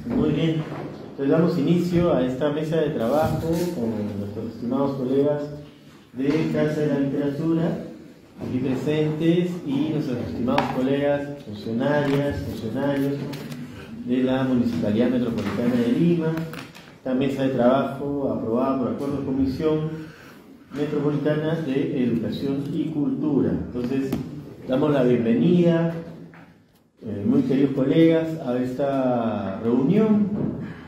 Muy bien, entonces damos inicio a esta mesa de trabajo con nuestros estimados colegas de Casa de la Literatura aquí presentes y nuestros estimados colegas funcionarias, funcionarios de la Municipalidad Metropolitana de Lima. Esta mesa de trabajo aprobada por acuerdo de Comisión Metropolitana de Educación y Cultura. Entonces damos la bienvenida, muy queridos colegas, a esta reunión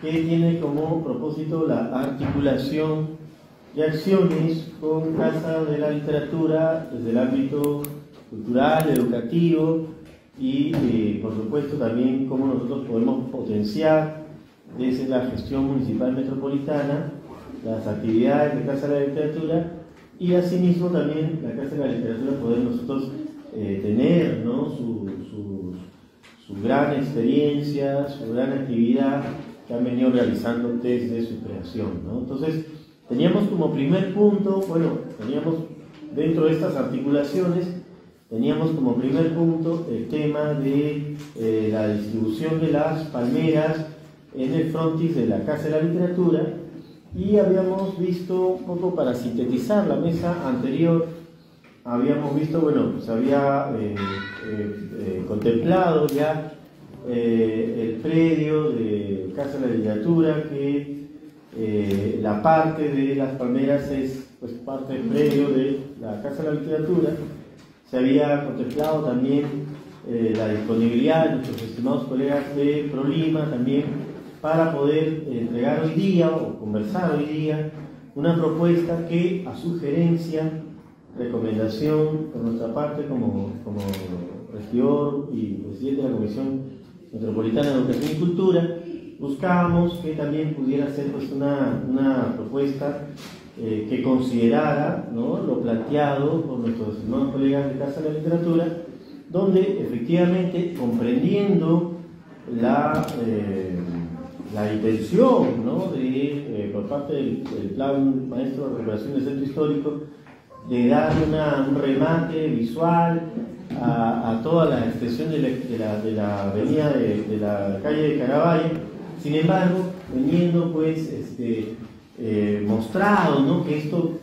que tiene como propósito la articulación de acciones con Casa de la Literatura desde el ámbito cultural, educativo y por supuesto también cómo nosotros podemos potenciar desde la gestión municipal metropolitana las actividades de Casa de la Literatura y asimismo también la Casa de la Literatura poder nosotros tener, ¿no?, su gran experiencia, su gran actividad que han venido realizando desde su creación, ¿no? Entonces, teníamos como primer punto, teníamos dentro de estas articulaciones, teníamos como primer punto el tema de la distribución de las palmeras en el frontis de la Casa de la Literatura, y habíamos visto un poco, para sintetizar la mesa anterior, habíamos visto, se había contemplado ya el predio de Casa de la Literatura, que la parte de las palmeras es pues parte del predio de la Casa de la Literatura. Se había contemplado también la disponibilidad de nuestros estimados colegas de ProLima también para poder entregar hoy día o conversar hoy día una propuesta que, a sugerencia, recomendación por nuestra parte como regidor y presidente de la Comisión Metropolitana de Educación y Cultura, buscábamos que también pudiera ser pues una propuesta que considerara, ¿no?, lo planteado por nuestros estimados colegas de Casa de la Literatura, donde efectivamente, comprendiendo la intención, ¿no?, por parte del Plan Maestro de Recuperación del Centro Histórico, de dar un remate visual a toda la extensión de la avenida de la calle de Caravaggio. Sin embargo, veniendo pues mostrado, ¿no?, que esto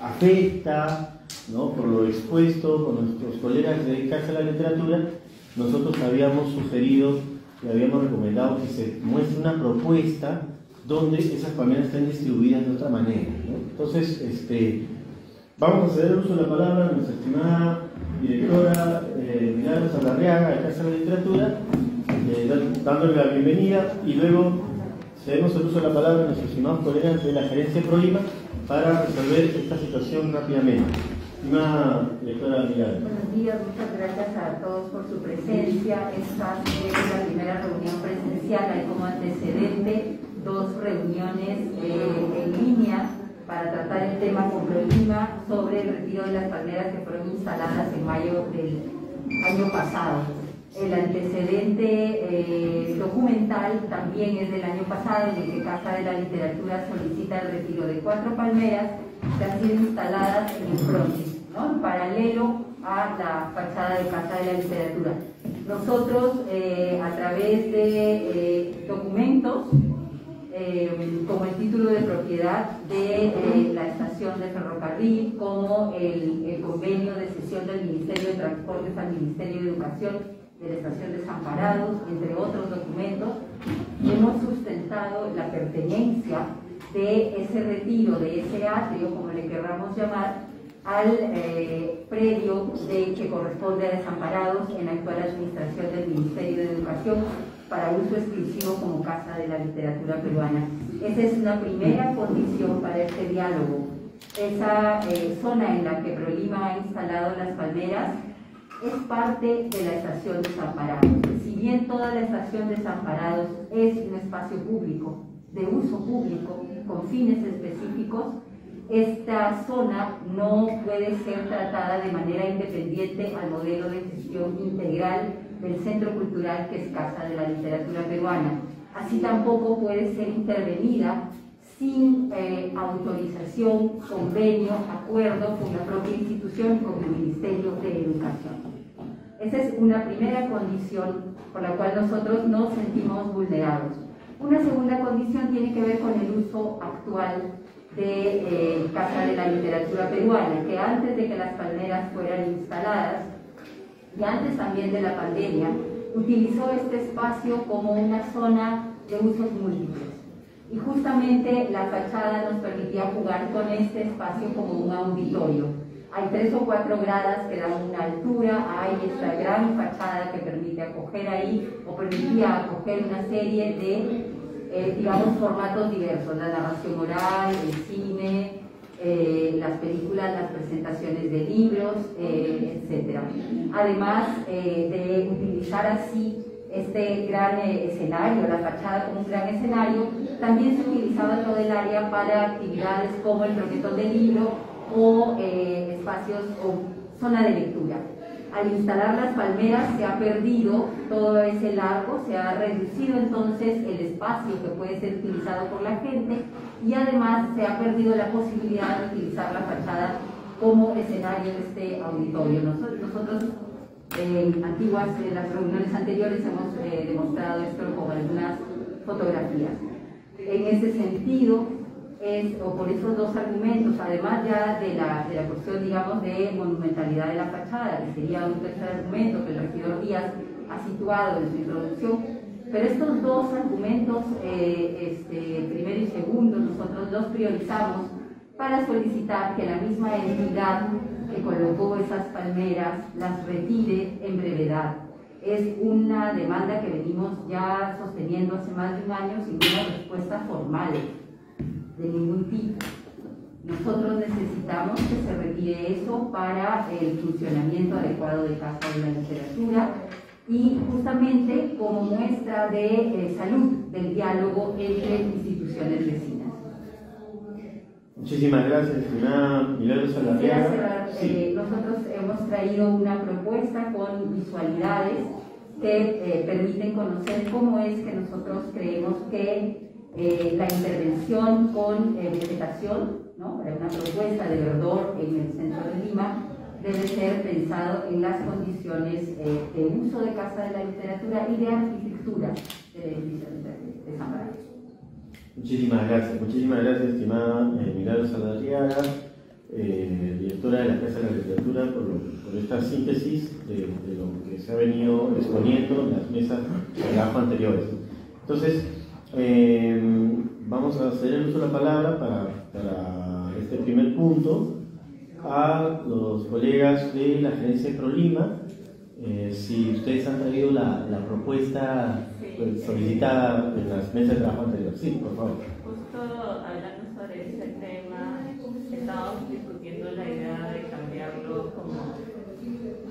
afecta, ¿no?, por lo expuesto con nuestros colegas de Casa de la Literatura, nosotros habíamos sugerido y habíamos recomendado que se muestre una propuesta donde esas palmeras estén distribuidas de otra manera, ¿no? Entonces, vamos a ceder el uso de la palabra a nuestra estimada directora Milagros Alarreaga de Casa de la Literatura, dándole la bienvenida, y luego cedemos el uso de la palabra a nuestros estimados colegas de la gerencia de ProLima para resolver esta situación rápidamente. Estimada directora Milagros. Buenos días, muchas gracias a todos por su presencia. Esta es la primera reunión presencial, hay como antecedente 2 reuniones en línea para tratar el tema con ProLima sobre el retiro de las palmeras que fueron instaladas en mayo del año pasado. El antecedente documental también es del año pasado, en el que Casa de la Literatura solicita el retiro de 4 palmeras que han sido instaladas en el frontis, ¿no?, en paralelo a la fachada de Casa de la Literatura. Nosotros, a través de documentos, como el título de propiedad de la estación de ferrocarril, como el convenio de cesión del Ministerio de Transportes al Ministerio de Educación de la estación Desamparados, entre otros documentos, hemos sustentado la pertenencia de ese retiro, de ese atrio, como le querramos llamar, al predio que corresponde a Desamparados en la actual administración del Ministerio de Educación, para uso exclusivo como Casa de la Literatura Peruana. Esa es una primera condición para este diálogo. Esa zona en la que ProLima ha instalado las palmeras es parte de la estación Desamparados. Si bien toda la estación Desamparados es un espacio público, de uso público, con fines específicos, esta zona no puede ser tratada de manera independiente al modelo de gestión integral del Centro Cultural que es Casa de la Literatura Peruana. Así tampoco puede ser intervenida sin autorización, convenio, acuerdo con la propia institución y con el Ministerio de Educación. Esa es una primera condición por la cual nosotros nos sentimos vulnerados. Una segunda condición tiene que ver con el uso actual de Casa de la Literatura Peruana, que antes de que las palmeras fueran instaladas y antes también de la pandemia, utilizó este espacio como una zona de usos múltiples. Y justamente la fachada nos permitía jugar con este espacio como un auditorio. Hay 3 o 4 gradas que dan una altura, hay esta gran fachada que permite acoger ahí, o permitía acoger una serie de, digamos, formatos diversos, la narración oral, el cine, las películas, las presentaciones de libros, etc. Además de utilizar así este gran escenario, la fachada como un gran escenario, también se utilizaba todo el área para actividades como el proyecto de libro o espacios o zona de lectura. Al instalar las palmeras se ha perdido todo ese largo, se ha reducido entonces el espacio que puede ser utilizado por la gente y además se ha perdido la posibilidad de utilizar la fachada como escenario de este auditorio. Nosotros en las reuniones anteriores hemos demostrado esto con algunas fotografías. En ese sentido, o por esos dos argumentos, además ya de la cuestión, digamos, de monumentalidad de la fachada, que sería un tercer argumento que el regidor Díaz ha situado en su introducción, pero estos dos argumentos, primero y segundo, nosotros los priorizamos para solicitar que la misma entidad que colocó esas palmeras las retire en brevedad. Es una demanda que venimos ya sosteniendo hace más de un año sin una respuesta formal de ningún tipo. Nosotros necesitamos que se retire eso para el funcionamiento adecuado de Casa de la Literatura y justamente como muestra de salud del diálogo entre instituciones vecinas. Muchísimas gracias, estimada Milagros Saldarriaga. Nosotros hemos traído una propuesta con visualidades que permiten conocer cómo es que nosotros creemos que la intervención con vegetación, ¿no? Para una propuesta de verdor en el centro de Lima, debe ser pensado en las condiciones de uso de Casa de la Literatura y de arquitectura del edificio de Desamparados. Muchísimas gracias, estimada Milagros Saldarriaga, directora de la Casa de la Literatura, por esta síntesis de lo que se ha venido exponiendo en las mesas de trabajo anteriores. Entonces, vamos a ceder el uso de la palabra para este primer punto a los colegas de la gerencia de ProLima. Si ustedes han traído la propuesta solicitada en las mesas de trabajo anteriores. Sí, por favor. Justo hablando sobre este tema, estábamos discutiendo la idea de cambiarlo como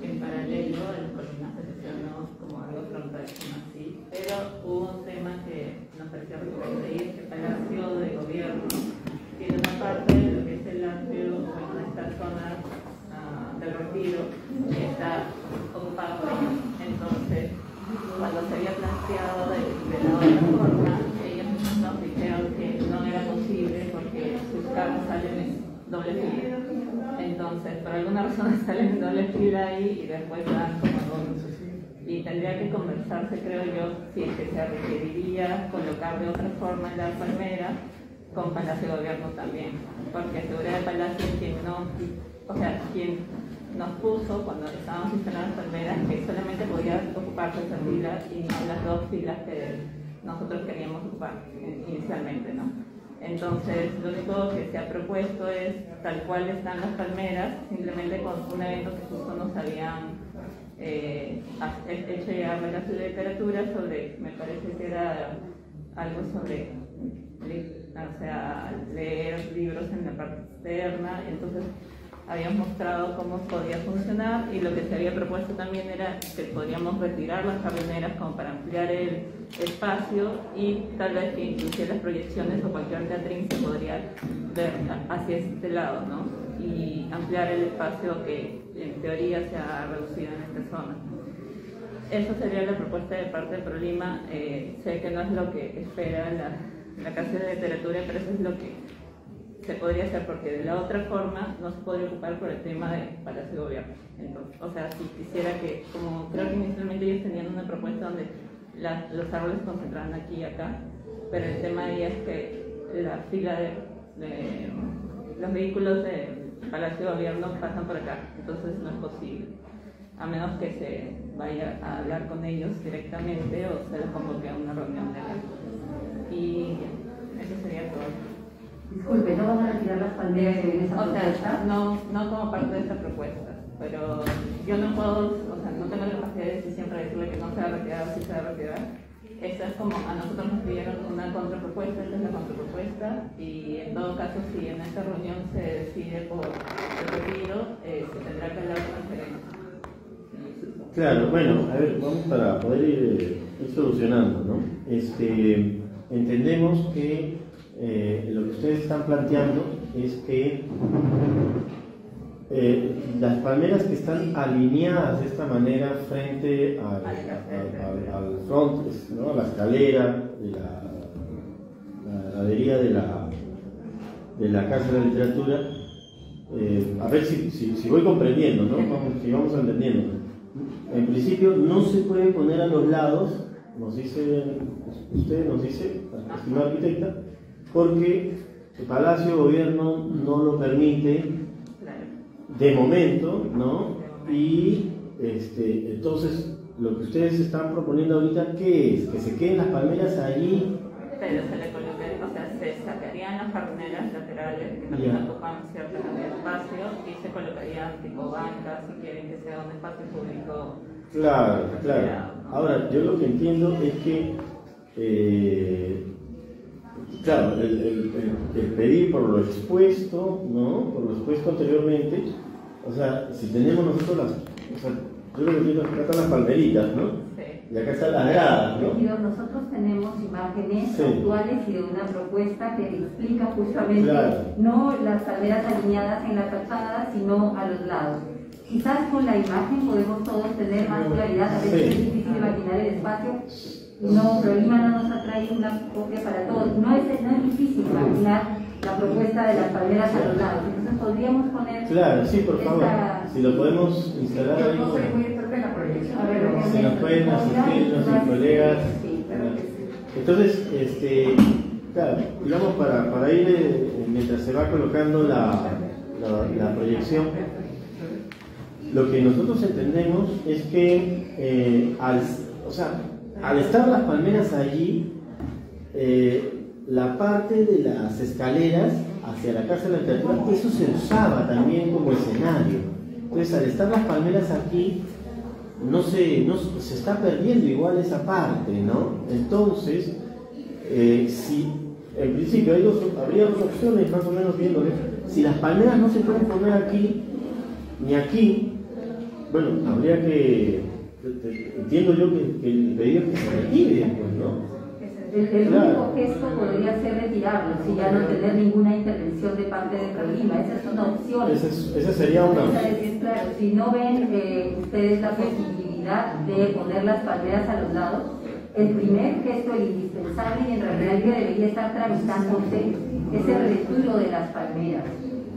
en paralelo, el ProLima seleccionó como algo frontal, como así, pero hubo un tema que nos pareció recurrente y es que Palacio de Gobierno tiene una parte de lo que es el atrio, bueno, estas zonas del retiro, que está ocupada por ellos. Entonces, cuando se había planteado de la otra forma, ellos nos dijeron que no era posible porque sus carros salen en doble fila. Entonces, por alguna razón salen en doble fila ahí y después dan como dos. Y tendría que conversarse, creo yo, si es que se requeriría colocar de otra forma en la palmera con Palacio de Gobierno también. Porque Seguridad de Palacio quien nos puso cuando estábamos instalando las palmeras que solamente podía ocuparse esa fila y no las dos filas que nosotros queríamos ocupar inicialmente, ¿no? Entonces, lo único que se ha propuesto es tal cual están las palmeras, simplemente con un evento que justo nos habían hecho llegar a la Ciudad de Literatura sobre, me parece que era algo sobre leer libros en la parte externa. Entonces habían mostrado cómo podía funcionar, y lo que se había propuesto también era que podríamos retirar las jardineras como para ampliar el espacio, y tal vez que inclusive las proyecciones o cualquier teatrín se podría ver hacia este lado, ¿no? Y ampliar el espacio que en teoría se ha reducido en esta zona. Esa sería la propuesta de parte del ProLima. Sé que no es lo que espera la Casa de Literatura, pero eso es lo que se podría hacer, porque de la otra forma no se podría ocupar por el tema de Palacio de Gobierno. Entonces, o sea, si quisiera que, como creo que inicialmente ellos tenían una propuesta donde los árboles se concentraban aquí y acá, pero el tema ahí es que la fila de los vehículos de Palacio de Gobierno pasan por acá, entonces no es posible, a menos que se vaya a hablar con ellos directamente o se les convoque a una reunión de acá. Y eso sería todo. Disculpe, ¿no van a retirar las palmeras en esa propuesta? Sea, no como parte de esta propuesta, pero yo no puedo, o sea, no tengo la capacidad de decir siempre decirle que no se va a retirar o sí se va a retirar. Esta es como, a nosotros nos pidieron una contrapropuesta, esta es la contrapropuesta, y en todo caso, si en esta reunión se decide por el retiro, se tendrá que hablar con el gerente. Claro, bueno, a ver, vamos para poder ir solucionando, ¿no? Entendemos que lo que ustedes están planteando es que las palmeras que están alineadas de esta manera frente al front, ¿no? A la escalera de la gradería de la Casa de la Literatura, a ver si voy comprendiendo, ¿no? Si vamos entendiendo. En principio no se puede poner a los lados, usted nos dice, estimada arquitecta, porque el Palacio de Gobierno no lo permite de momento, ¿no? Y entonces lo que ustedes están proponiendo ahorita, ¿qué es? Que se queden las palmeras allí. Pero se le colocaría, o sea, se sacarían las jardineras laterales que también ocupan cierta cantidad de espacio, y se colocarían tipo bancas si quieren que sea un espacio público. Claro. Ahora, yo lo que entiendo es que claro, el pedir por lo expuesto, ¿no? Por lo expuesto anteriormente, o sea, si tenemos nosotros yo lo que entiendo es que acá están las palmeritas, ¿no? Sí. Y acá están las gradas, ¿no? Nosotros tenemos imágenes actuales y de una propuesta que explica justamente Claro. no las palmeras alineadas en la fachada, sino a los lados. Quizás con la imagen podemos todos tener más claridad, a veces es difícil imaginar el espacio. No, ProLima no nos ha traído una copia para todos. No es difícil imaginar la propuesta de las palmeras a los lados. Entonces podríamos poner. Claro, sí, por favor. Si lo podemos instalar ahí. No soy muy experta en la proyección. Si nos pueden asistir nuestros colegas. Entonces, claro, digamos para ir mientras se va colocando la proyección, lo que nosotros entendemos es que al estar las palmeras allí, la parte de las escaleras hacia la Casa de la Literatura, eso se usaba también como escenario. Entonces, al estar las palmeras aquí, se está perdiendo igual esa parte, ¿no? Entonces, si en principio habría dos opciones, más o menos viéndole. Si las palmeras no se pueden poner aquí ni aquí, bueno, habría que, entiendo yo que el pedido es que se retire, pues, ¿no? El único gesto podría ser retirarlo, si ya no tener ninguna intervención de parte de ProLima. Esa es una opción. Esa sería una opción. Claro, si no ven ustedes la posibilidad de poner las palmeras a los lados, el primer gesto, el indispensable y en realidad el que debería estar tramitándose, es el retiro de las palmeras.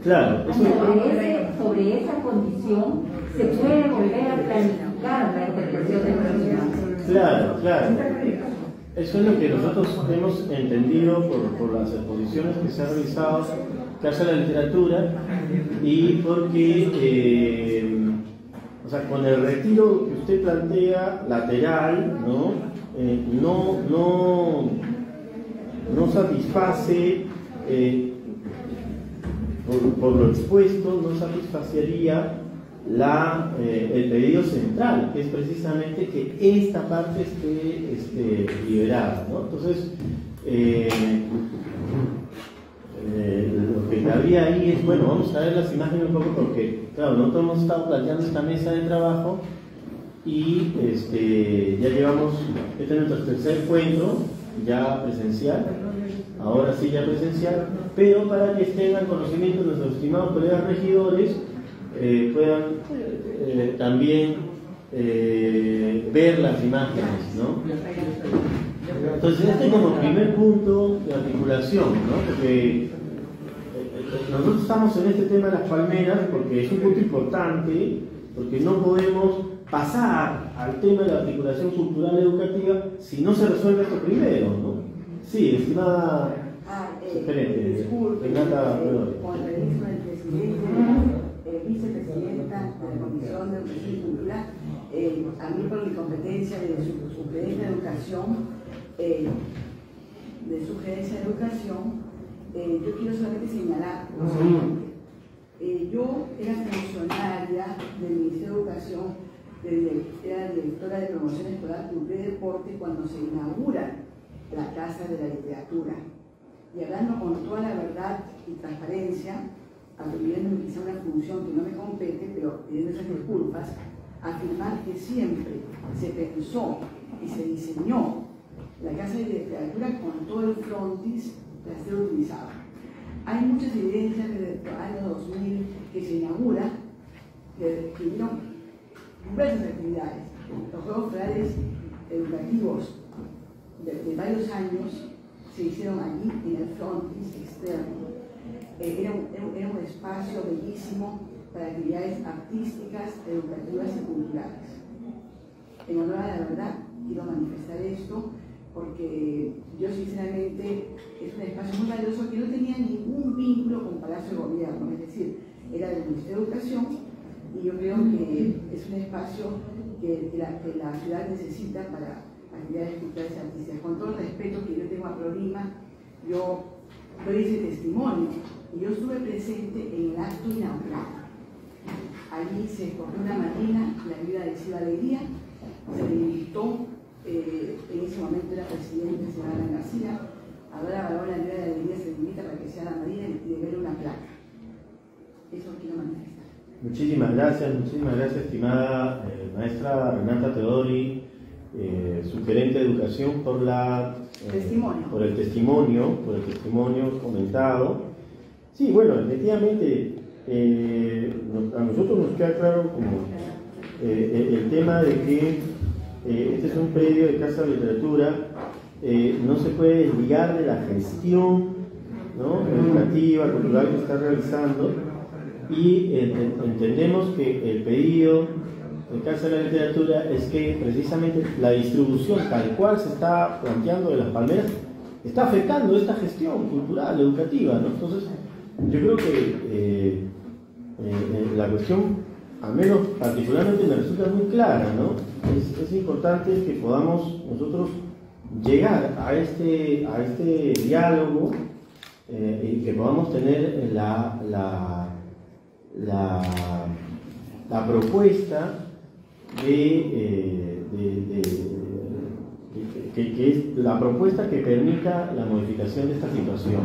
Claro. Sobre esa condición se puede volver a planificar la intervención de ProLima. Claro. Eso es lo que nosotros hemos entendido por las exposiciones que se han realizado en Casa de la Literatura, y porque, con el retiro que usted plantea lateral, no satisface, por lo expuesto, no satisfacería el pedido central, que es precisamente que esta parte esté liberada, ¿no? Entonces, lo que había ahí es, bueno, vamos a ver las imágenes un poco porque, claro, nosotros hemos estado planteando esta mesa de trabajo y ya llevamos, este es nuestro tercer encuentro, ya presencial, ahora sí ya presencial, pero para que estén al conocimiento de nuestros estimados colegas regidores, puedan también ver las imágenes, ¿no? Entonces este es como primer punto de articulación, ¿no? Porque nosotros estamos en este tema de las palmeras porque es un punto importante, porque no podemos pasar al tema de la articulación cultural educativa si no se resuelve esto primero, ¿no? Sí, estimada Renata Teodori. Con el permiso del presidente, vicepresidenta de la Comisión de Educación y Cultura, a mí por mi competencia de su gerente de educación, yo quiero solamente señalar lo siguiente. Yo era funcionaria del Ministerio de Educación, era directora de promoción escolar, cultura y deporte cuando se inaugura la Casa de la Literatura. Y hablando con toda la verdad y transparencia, atribuyéndome quizá una función que no me compete, pero pidiendo esas disculpas, afirmar que siempre se pensó y se diseñó la Casa de Literatura con todo el frontis para ser utilizado. Hay muchas evidencias desde el año 2000 que se inaugura, que tuvieron diversas actividades. Los Juegos Florales Educativos de varios años se hicieron allí en el frontis externo. Era un espacio bellísimo para actividades artísticas, educativas y culturales. En honor a la verdad, quiero manifestar esto porque yo sinceramente es un espacio muy valioso que no tenía ningún vínculo con Palacio de Gobierno, es decir, era del Ministerio de Educación y yo creo que es un espacio que la ciudad necesita para actividades culturales y artísticas. Con todo el respeto que yo tengo a ProLima, yo doy ese testimonio y yo estuve presente en el acto inaugural. Allí se corrió una madrina, la viuda de Silva Alegría, se le invitó, en ese momento era presidente, señora Ana García, ahora la viuda de Alegría se le invita para que sea la madrina y le ver una placa. Eso quiero manifestar. Muchísimas gracias, estimada maestra Renata Teodori, sugerente de educación, por el testimonio comentado. Sí, bueno, efectivamente, a nosotros nos queda claro como el tema de que este es un predio de Casa de Literatura, no se puede desligar de la gestión, ¿no?, educativa, cultural que está realizando, y entendemos que el pedido de Casa de la Literatura es que precisamente la distribución tal cual se está planteando de las palmeras está afectando esta gestión cultural, educativa, ¿no? Entonces, yo creo que la cuestión, al menos particularmente, me resulta muy clara, ¿no? Es importante que podamos nosotros llegar a este diálogo y que podamos tener la propuesta que es la propuesta que permita la modificación de esta situación.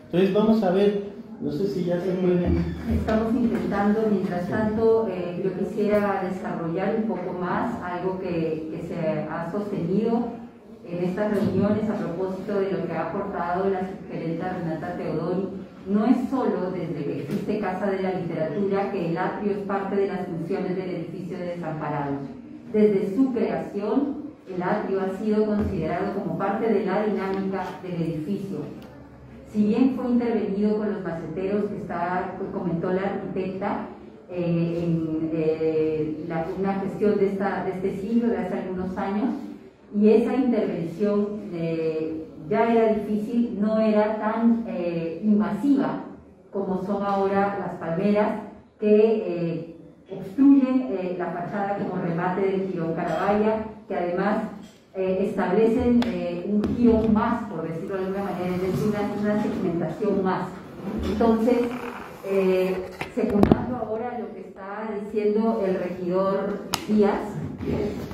Entonces vamos a ver, no sé si ya se pueden... Estamos intentando, mientras tanto, yo quisiera desarrollar un poco más algo que se ha sostenido en estas reuniones a propósito de lo que ha aportado la subgerenta Renata Teodori. No es solo desde que existe Casa de la Literatura que el atrio es parte de las funciones del edificio de Desamparados. Desde su creación, el atrio ha sido considerado como parte de la dinámica del edificio. Si bien fue intervenido con los maceteros que comentó la arquitecta en una gestión de este siglo, de hace algunos años, y esa intervención ya era difícil, no era tan invasiva como son ahora las palmeras que obstruyen la fachada como remate del Jirón Caravalla, que además establecen un jirón más, por decirlo de alguna manera, es decir, una segmentación más. Entonces, secundando ahora lo que está diciendo el regidor Díaz,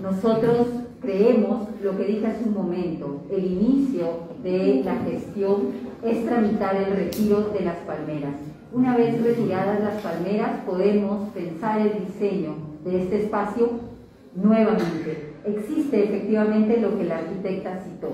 nosotros creemos, lo que dije hace un momento, el inicio de la gestión es tramitar el retiro de las palmeras. Una vez retiradas las palmeras, podemos pensar el diseño de este espacio nuevamente. Existe efectivamente lo que la arquitecta citó,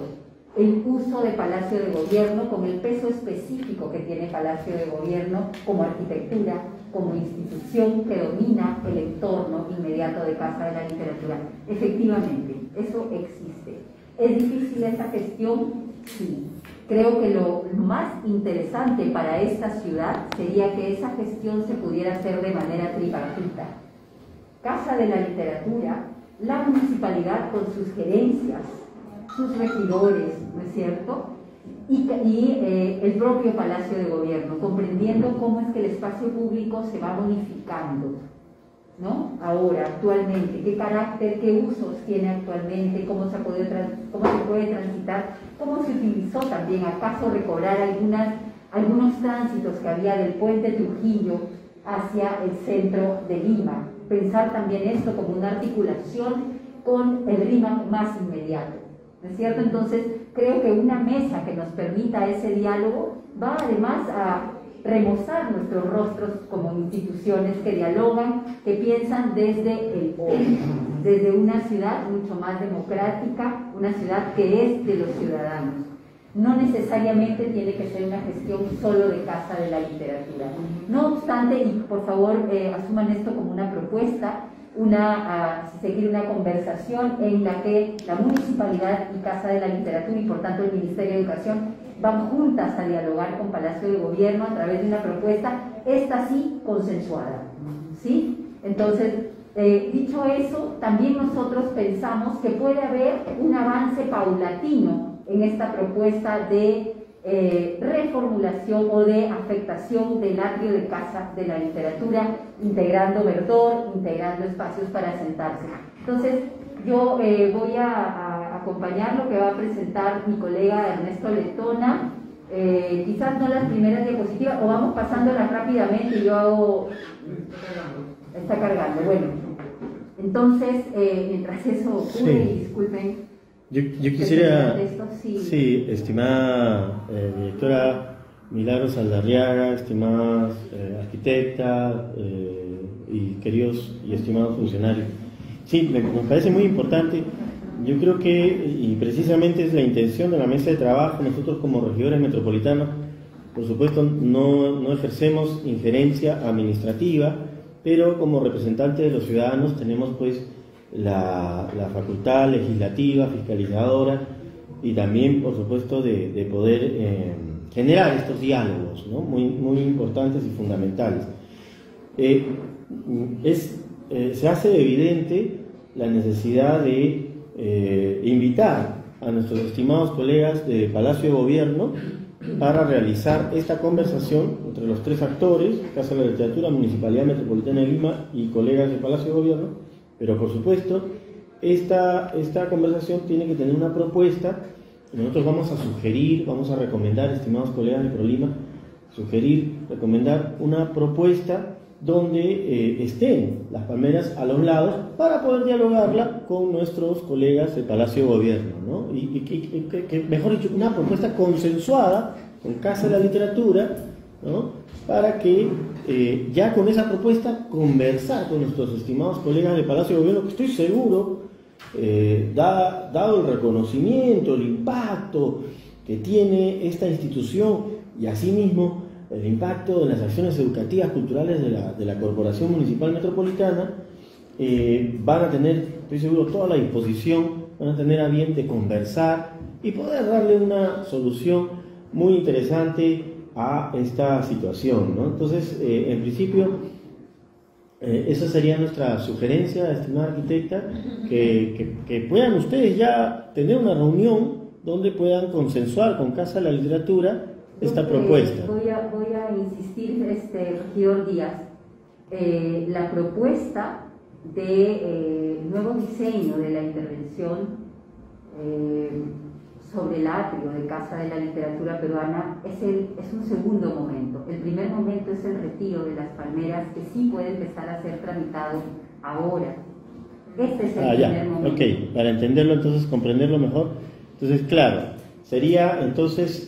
el uso de Palacio de Gobierno con el peso específico que tiene Palacio de Gobierno como arquitectura, como institución que domina el entorno inmediato de Casa de la Literatura. Efectivamente, eso existe. ¿Es difícil esa gestión? Sí. Creo que lo más interesante para esta ciudad sería que esa gestión se pudiera hacer de manera tripartita. Casa de la Literatura, la municipalidad con sus gerencias, sus regidores, ¿no es cierto? Y el propio Palacio de Gobierno, comprendiendo cómo es que el espacio público se va bonificando, ¿no? Ahora, actualmente, qué carácter, qué usos tiene actualmente, cómo se puede transitar, cómo se utilizó también, acaso recobrar algunos tránsitos que había del puente Trujillo hacia el centro de Lima. Pensar también esto como una articulación con el RIMAC más inmediato, ¿no es cierto? Entonces, creo que una mesa que nos permita ese diálogo va además a remozar nuestros rostros como instituciones que dialogan, que piensan desde el hoy, desde una ciudad mucho más democrática, una ciudad que es de los ciudadanos. No necesariamente tiene que ser una gestión solo de Casa de la Literatura. No obstante, y por favor asuman esto como una propuesta, seguir una conversación en la que la municipalidad y Casa de la Literatura y por tanto el Ministerio de Educación van juntas a dialogar con Palacio de Gobierno a través de una propuesta, esta sí consensuada, ¿sí? Entonces, dicho eso, también nosotros pensamos que puede haber un avance paulatino en esta propuesta de reformulación o de afectación del atrio de Casa de la Literatura, integrando verdor, integrando espacios para sentarse. Entonces, yo voy a acompañar lo que va a presentar mi colega Ernesto Letona, quizás no las primeras diapositivas, o vamos pasándolas rápidamente y yo hago... Está cargando, bueno. Entonces, mientras eso ocurre, sí. Disculpen. Yo quisiera, sí, estimada directora Milagros Aldarriaga, estimada arquitecta y queridos y estimados funcionarios. Sí, me parece muy importante. Yo creo que, y precisamente es la intención de la mesa de trabajo, nosotros como regidores metropolitanos, por supuesto no ejercemos injerencia administrativa, pero como representantes de los ciudadanos tenemos pues la facultad legislativa, fiscalizadora y también por supuesto de poder generar estos diálogos, ¿no? muy importantes y fundamentales. Se hace evidente la necesidad de invitar a nuestros estimados colegas de Palacio de Gobierno para realizar esta conversación entre los tres actores, Casa de la Literatura, Municipalidad Metropolitana de Lima y colegas de Palacio de Gobierno, pero por supuesto esta conversación tiene que tener una propuesta. Nosotros vamos a sugerir, vamos a recomendar, estimados colegas de ProLima, recomendar una propuesta donde estén las palmeras a los lados para poder dialogarla con nuestros colegas de Palacio de Gobierno, ¿no? Y que mejor dicho, una propuesta consensuada con Casa de la Literatura, ¿no? Para que ya con esa propuesta conversar con nuestros estimados colegas de Palacio de Gobierno, que estoy seguro, dado el reconocimiento, el impacto que tiene esta institución y asimismo el impacto de las acciones educativas culturales de la Corporación Municipal Metropolitana, van a tener, estoy seguro, toda la disposición, van a tener a bien de conversar y poder darle una solución muy interesante a esta situación, ¿no? Entonces, en principio, esa sería nuestra sugerencia, estimada arquitecta, que puedan ustedes ya tener una reunión donde puedan consensuar con Casa de la Literatura esta propuesta. Voy a insistir, regidor Díaz, la propuesta de nuevo diseño de la intervención sobre el atrio de Casa de la Literatura Peruana es un segundo momento. El primer momento es el retiro de las palmeras, que sí puede empezar a ser tramitado ahora. Este es el ya, primer momento. ok, para entenderlo entonces, comprenderlo mejor. Entonces, claro, sería entonces,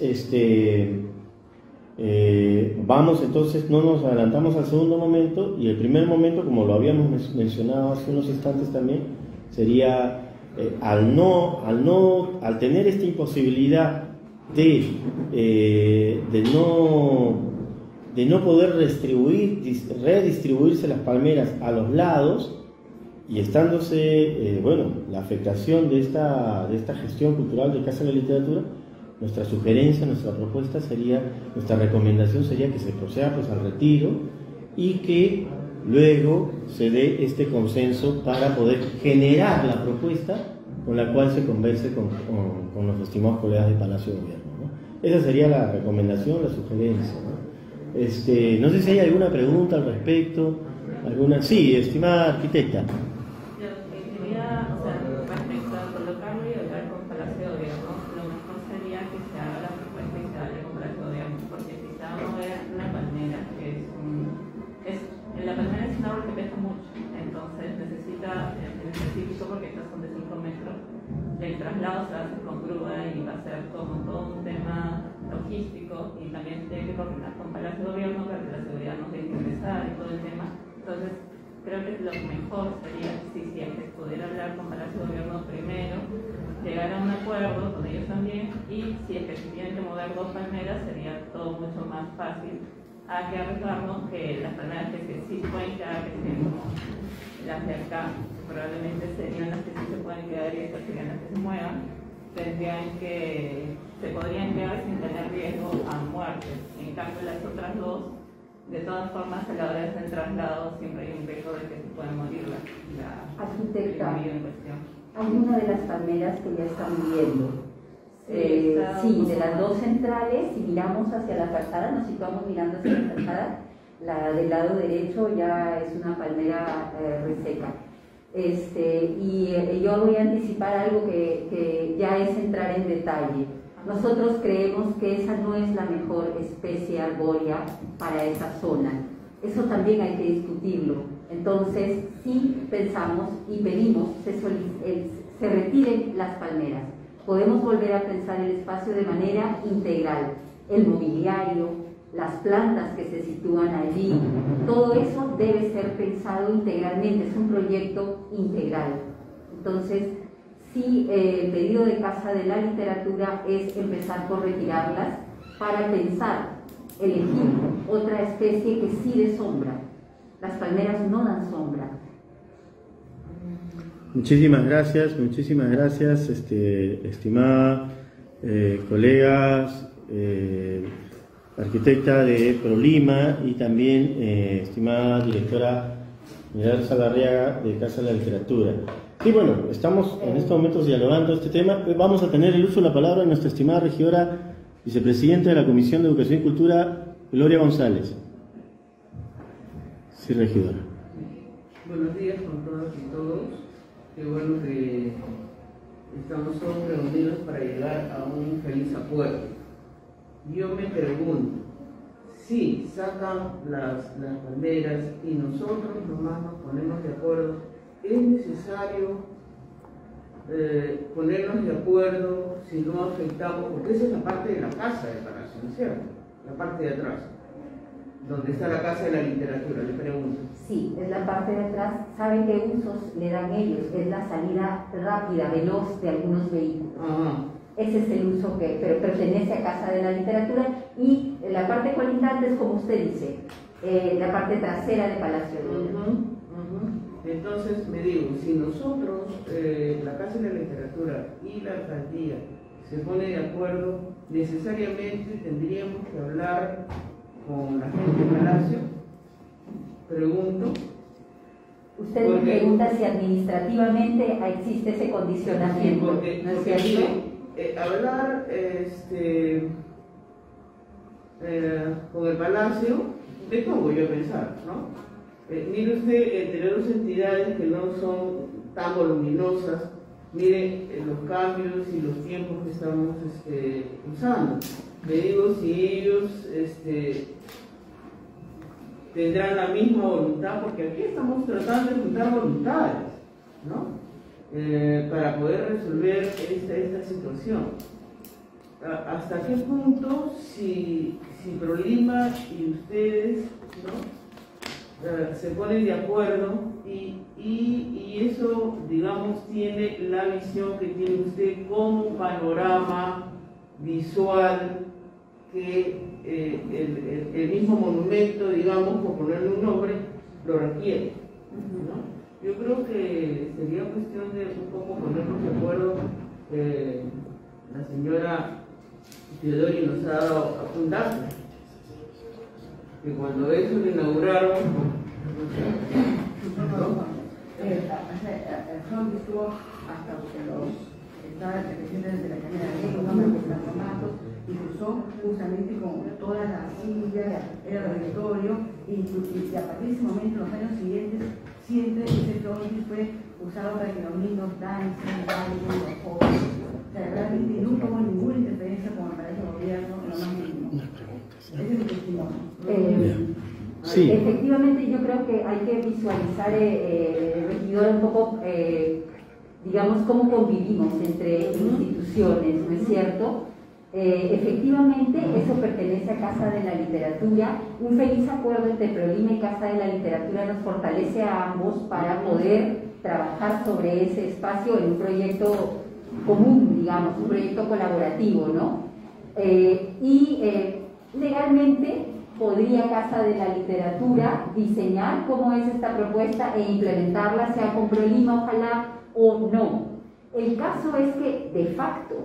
vamos entonces, no nos adelantamos al segundo momento, y el primer momento, como lo habíamos mencionado hace unos instantes también, sería al tener esta imposibilidad de no poder redistribuirse las palmeras a los lados, y estándose, la afectación de esta gestión cultural de Casa de la Literatura, nuestra sugerencia, nuestra propuesta sería, nuestra recomendación sería que se proceda pues al retiro y que luego se dé este consenso para poder generar la propuesta con la cual se converse con los estimados colegas del Palacio de Gobierno, ¿no? Esa sería la recomendación, la sugerencia, ¿no? No sé si hay alguna pregunta al respecto, alguna. Sí, estimada arquitecta. Yo quería, respecto a colocarlo y hablar con Palacio de Gobierno, lo mejor sería que se haga la propuesta y se hable con Palacio de Gobierno, porque si se va a mover la palmera, la palmera es un árbol que pesa mucho, entonces necesita, en específico, porque estas son de 5 metros, el traslado se va a hacer con grúa y va a ser como todo un tema logístico, y también tiene que coordinar con Palacio de Gobierno para que la seguridad no tenga que empezar y todo el tema. Entonces, creo que lo mejor sería, si es que pudiera hablar con Palacio de Gobierno primero, llegar a un acuerdo con ellos también, y si es que se tienen que mover 2 palmeras, sería todo mucho más fácil a que arreglarnos que las palmeras que sí se pueden quedar, que serían como las de acá, probablemente serían las que sí se pueden quedar y estas serían las que se muevan, se podrían quedar sin tener riesgo a muerte. En cambio, las otras 2, de todas formas, a la hora de hacer el traslado siempre hay un riesgo de que se pueda morir la arquitecta, en cuestión. hay una de las palmeras que ya están viendo. Sí, de las 2 centrales, si miramos hacia la fachada, nos situamos mirando hacia la fachada, la del lado derecho ya es una palmera reseca. Y yo voy a anticipar algo que ya es entrar en detalle. Nosotros creemos que esa no es la mejor especie arbórea para esa zona. Eso también hay que discutirlo. Entonces, sí pensamos y pedimos se retiren las palmeras. Podemos volver a pensar el espacio de manera integral. El mobiliario, las plantas que se sitúan allí, todo eso debe ser pensado integralmente, es un proyecto integral. Entonces, sí, el pedido de Casa de la Literatura es empezar por retirarlas para pensar, elegir otra especie que sí dé sombra. Las palmeras no dan sombra. Muchísimas gracias, estimada colegas, arquitecta de ProLima, y también estimada directora Miguel Saldarriaga de Casa de la Literatura. Y bueno, estamos en estos momentos dialogando este tema. Vamos a tener el uso de la palabra de nuestra estimada regidora, vicepresidenta de la Comisión de Educación y Cultura, Gloria González. Sí, regidora. Buenos días con todas y todos. Qué bueno que estamos todos reunidos para llegar a un feliz acuerdo. Yo me pregunto, si sacan las banderas y nosotros nomás nos ponemos de acuerdo, ¿es necesario ponernos de acuerdo si no afectamos? Porque esa es la parte de la casa del Palacio, ¿no es cierto? La parte de atrás, donde está la Casa de la Literatura, le pregunto. Sí, es la parte de atrás. ¿Saben qué usos le dan ellos? Es la salida rápida, veloz de algunos vehículos. Ajá. Ese es el uso que pertenece a Casa de la Literatura, y la parte colindante es como usted dice, la parte trasera de Palacio de Gobierno. Entonces me digo, si nosotros, la Casa de la Literatura y la alcaldía se ponen de acuerdo, necesariamente tendríamos que hablar con la gente de Palacio. Pregunto. Usted me pregunta si administrativamente existe ese condicionamiento. Sí, porque, ¿no es cierto? Hablar con el Palacio, me pongo yo a pensar, ¿no? Mire usted, entre 2 entidades que no son tan voluminosas, mire los cambios y los tiempos que estamos usando. Me digo, si ellos tendrán la misma voluntad, porque aquí estamos tratando de juntar voluntades. ¿no? Para poder resolver esta situación. ¿Hasta qué punto si Prolima y ustedes, ¿no? Se ponen de acuerdo y eso, digamos, tiene la visión que tiene usted como un panorama visual que el mismo monumento, digamos, por ponerle un nombre, lo requiere, ¿no? Yo creo que sería cuestión de un poco ponernos de acuerdo. La señora Teodori nos ha dado un dato, que cuando eso lo inauguraron, Juan estuvo hasta que estaba el presidente de la Cámara de Ley, un hombre que está formato, y cruzó justamente con todas las sillas, era el auditorio, y a partir de ese momento, en los años siguientes, siempre ese frontis fue usado para que los niños dancen, bailen, los jóvenes. O sea, realmente nunca hubo ninguna interferencia con el Palacio de Gobierno en lo más mínimo. Ese es mi testimonio. Sí. Efectivamente, yo creo que hay que visualizar, regidor, un poco, digamos, cómo convivimos entre instituciones, ¿no es cierto? Efectivamente, eso pertenece a Casa de la Literatura. Un feliz acuerdo entre Prolima y Casa de la Literatura nos fortalece a ambos para poder trabajar sobre ese espacio en un proyecto común, digamos, un proyecto colaborativo, ¿no? Legalmente podría Casa de la Literatura diseñar cómo es esta propuesta e implementarla, sea con Prolima, ojalá, o no. El caso es que, de facto,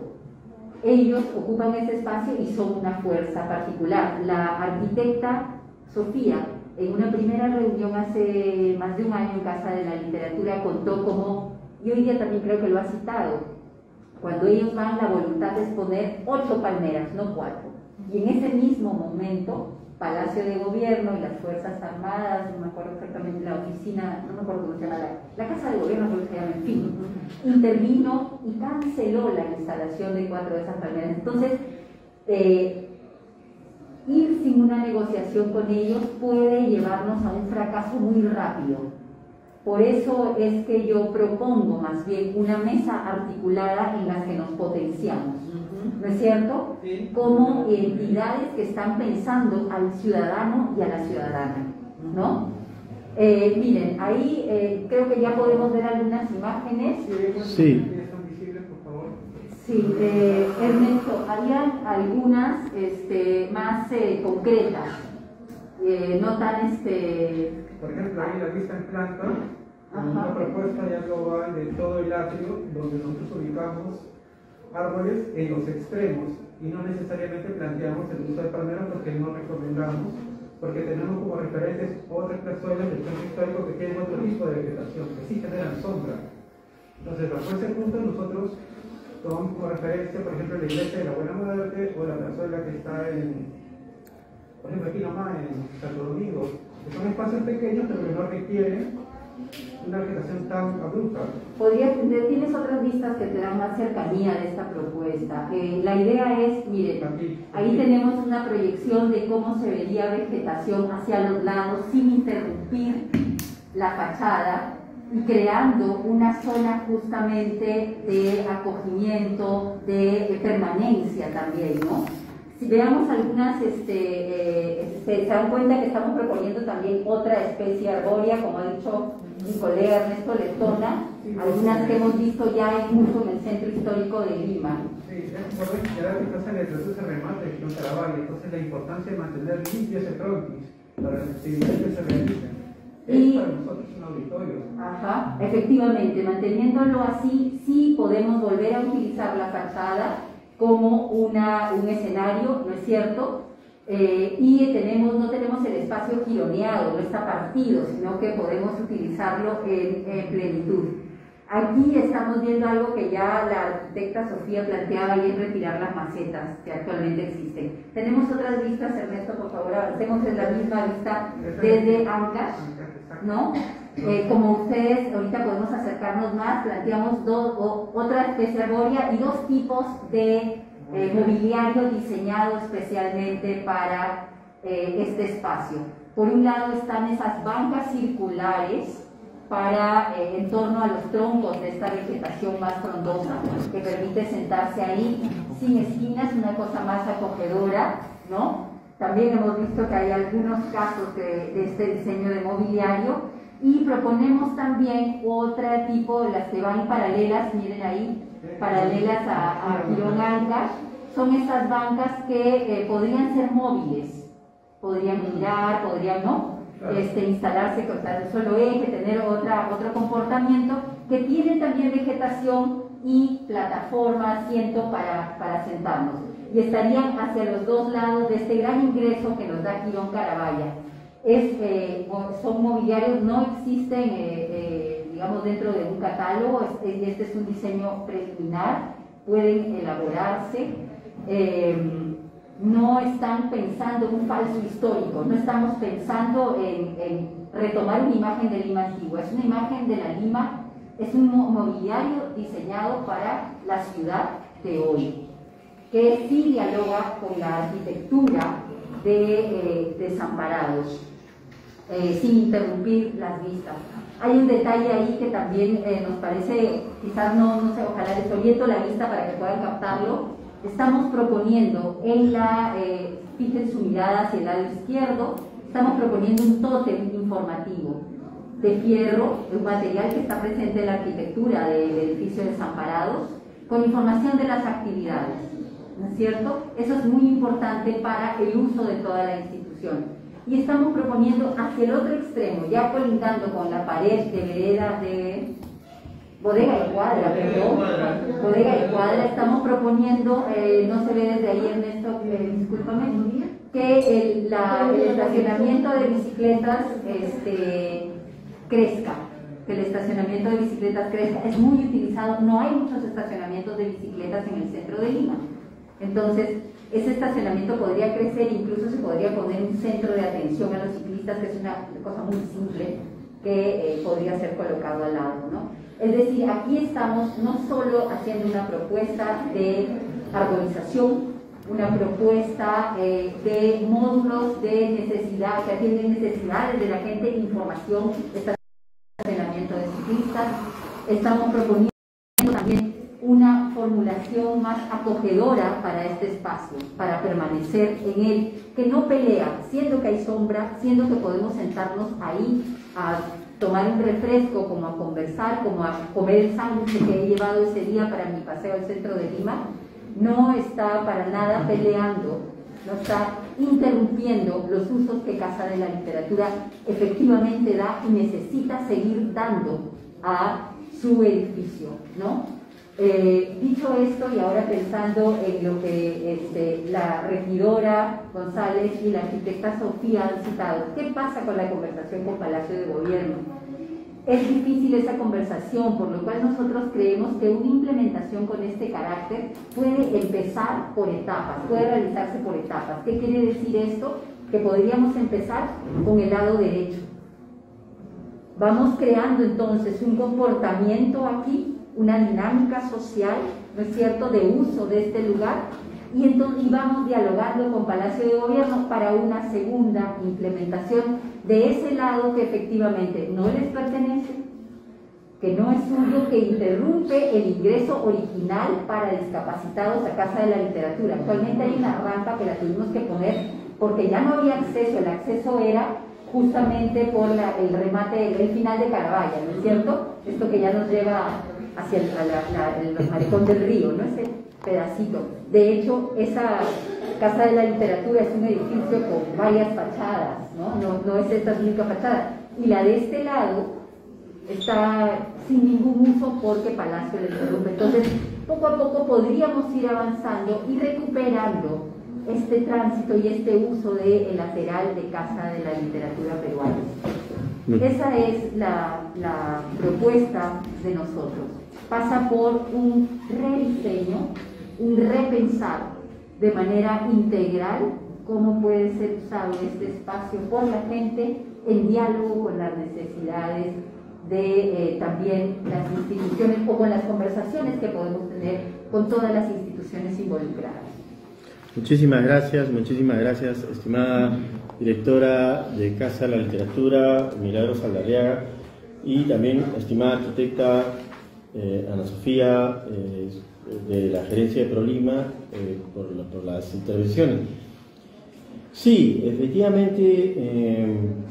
ellos ocupan ese espacio y son una fuerza particular. La arquitecta Sofía, en una primera reunión hace más de un año en Casa de la Literatura, contó cómo, y hoy día también creo que lo ha citado, cuando ellos van, la voluntad es poner 8 palmeras, no 4. Y en ese mismo momento, Palacio de Gobierno y las Fuerzas Armadas, no me acuerdo exactamente la oficina, no me acuerdo cómo se llama, la Casa de Gobierno, creo que se llama, en fin, intervino y canceló la instalación de 4 de esas palmeras. Entonces, ir sin una negociación con ellos puede llevarnos a un fracaso muy rápido. Por eso es que yo propongo más bien una mesa articulada en la que nos potenciamos, ¿no es cierto? Sí. Como entidades que están pensando al ciudadano y a la ciudadana, ¿no? Miren, ahí creo que ya podemos ver algunas imágenes. Sí. ¿Están visibles, por favor? Sí, Ernesto, habían algunas más concretas, no tan Por ejemplo, ahí la vista en planta, Ajá. una propuesta ya global de todo el atrio, donde nosotros ubicamos árboles en los extremos y no necesariamente planteamos el uso de palmeras porque no recomendamos, porque tenemos como referentes otras plazuelas del centro histórico que tienen otro tipo de vegetación, que sí generan sombra. Entonces, bajo ese punto nosotros tomamos como referencia, por ejemplo, la iglesia de la Buena Muerte o la plazuela que está por ejemplo, aquí nomás en Santo Domingo, que son espacios pequeños pero que no requieren una vegetación tan abrupta. Tienes otras vistas que te dan más cercanía de esta propuesta. La idea es, miren, ahí tenemos una proyección de cómo se vería vegetación hacia los lados sin interrumpir la fachada y creando una zona justamente de acogimiento, de permanencia también, ¿no? Si veamos algunas, se dan cuenta que estamos proponiendo también otra especie arbórea, como ha dicho mi colega Ernesto Letona, algunas que hemos visto ya en uso en el centro histórico de Lima. Sí, es por eso que la cosa le traduce remate de Quilón Caravaggio, entonces la importancia de mantener limpio ese frontis para las actividades que se realicen. Es para nosotros un auditorio. Ajá, efectivamente, manteniéndolo así, sí podemos volver a utilizar la fachada como un escenario, ¿no es cierto? Y no tenemos el espacio gironeado, no está partido, sino que podemos utilizarlo en plenitud. Aquí estamos viendo algo que ya la arquitecta Sofía planteaba y es retirar las macetas que actualmente existen. Tenemos otras vistas, Ernesto, por favor, avancemos en la misma vista desde Ancash, ¿no? Como ustedes, ahorita podemos acercarnos más, planteamos otra especie arbórea y 2 tipos de mobiliario diseñado especialmente para este espacio. Por un lado están esas bancas circulares para en torno a los troncos de esta vegetación más frondosa que permite sentarse ahí sin esquinas, una cosa más acogedora, ¿no? También hemos visto que hay algunos casos de este diseño de mobiliario y proponemos también otro tipo, las que van paralelas, miren ahí, paralelas a Quirón Ancash, son estas bancas que podrían ser móviles, podrían girar, podrían no, instalarse con un solo eje, tener otro comportamiento, que tienen también vegetación y plataforma, asiento para sentarnos. Y estarían hacia los dos lados de este gran ingreso que nos da Quirón Caravalla. Son mobiliarios, no existen, digamos, dentro de un catálogo, este es un diseño preliminar, pueden elaborarse. No están pensando en un falso histórico, no estamos pensando en retomar una imagen de Lima antigua, es una imagen de la Lima, es un mobiliario diseñado para la ciudad de hoy, que sí dialoga con la arquitectura de Desamparados, sin interrumpir las vistas. Hay un detalle ahí que también nos parece, quizás no sé, ojalá les oriento la vista para que puedan captarlo. Estamos proponiendo fijen su mirada hacia el lado izquierdo, estamos proponiendo un tótem informativo de fierro, un material que está presente en la arquitectura del edificio de Desamparados, con información de las actividades, ¿no es cierto? Eso es muy importante para el uso de toda la institución. Y estamos proponiendo hacia el otro extremo, ya colindando con la pared de vereda de Bodega y Cuadra, Bodega y Cuadra, estamos proponiendo, no se ve desde ahí, Ernesto, discúlpame, que el estacionamiento de bicicletas crezca, que el estacionamiento de bicicletas crezca. Es muy utilizado, no hay muchos estacionamientos de bicicletas en el centro de Lima. Entonces, ese estacionamiento podría crecer, incluso se podría poner un centro de atención a los ciclistas, que es una cosa muy simple, que podría ser colocado al lado, ¿no? Es decir, aquí estamos no solo haciendo una propuesta de arborización, una propuesta de módulos de necesidad, que atienden necesidades de la gente, información, estacionamiento de ciclistas. Estamos proponiendo también una formulación más acogedora para este espacio, para permanecer en él, que no pelea, siendo que hay sombra, siendo que podemos sentarnos ahí a tomar un refresco, como a conversar, como a comer el sándwich que he llevado ese día para mi paseo al centro de Lima. No está para nada peleando, no está interrumpiendo los usos que Casa de la Literatura efectivamente da y necesita seguir dando a su edificio, ¿no? Dicho esto, y ahora pensando en lo que la regidora González y la arquitecta Sofía han citado, ¿qué pasa con la conversación con Palacio de Gobierno? Es difícil esa conversación, por lo cual nosotros creemos que una implementación con este carácter puede empezar por etapas, puede realizarse por etapas. ¿Qué quiere decir esto? Que podríamos empezar con el lado derecho. Vamos creando entonces un comportamiento aquí, una dinámica social, ¿no es cierto?, de uso de este lugar, y vamos dialogando con Palacio de Gobierno para una segunda implementación de ese lado que efectivamente no les pertenece, que no es suyo, que interrumpe el ingreso original para discapacitados a Casa de la Literatura. Actualmente hay una rampa que la tuvimos que poner porque ya no había acceso, el acceso era justamente por el remate, el final de Caravalla, ¿no es cierto? Esto que ya nos lleva hacia el malecón del río, ¿no? Ese pedacito. De hecho, esa Casa de la Literatura es un edificio con varias fachadas, no es esta única fachada. Y la de este lado está sin ningún uso porque Palacio le interrumpe. Entonces, poco a poco podríamos ir avanzando y recuperando este tránsito y este uso del lateral de Casa de la Literatura peruana. Esa es la propuesta de nosotros. Pasa por un rediseño, un repensar de manera integral cómo puede ser usado este espacio por la gente en diálogo con las necesidades de también las instituciones o con las conversaciones que podemos tener con todas las instituciones involucradas. Muchísimas gracias, estimada directora de Casa de la Literatura, Milagros Aldarriaga. y también estimada arquitecta Ana Sofía, de la gerencia de ProLima, por las intervenciones. Sí, efectivamente,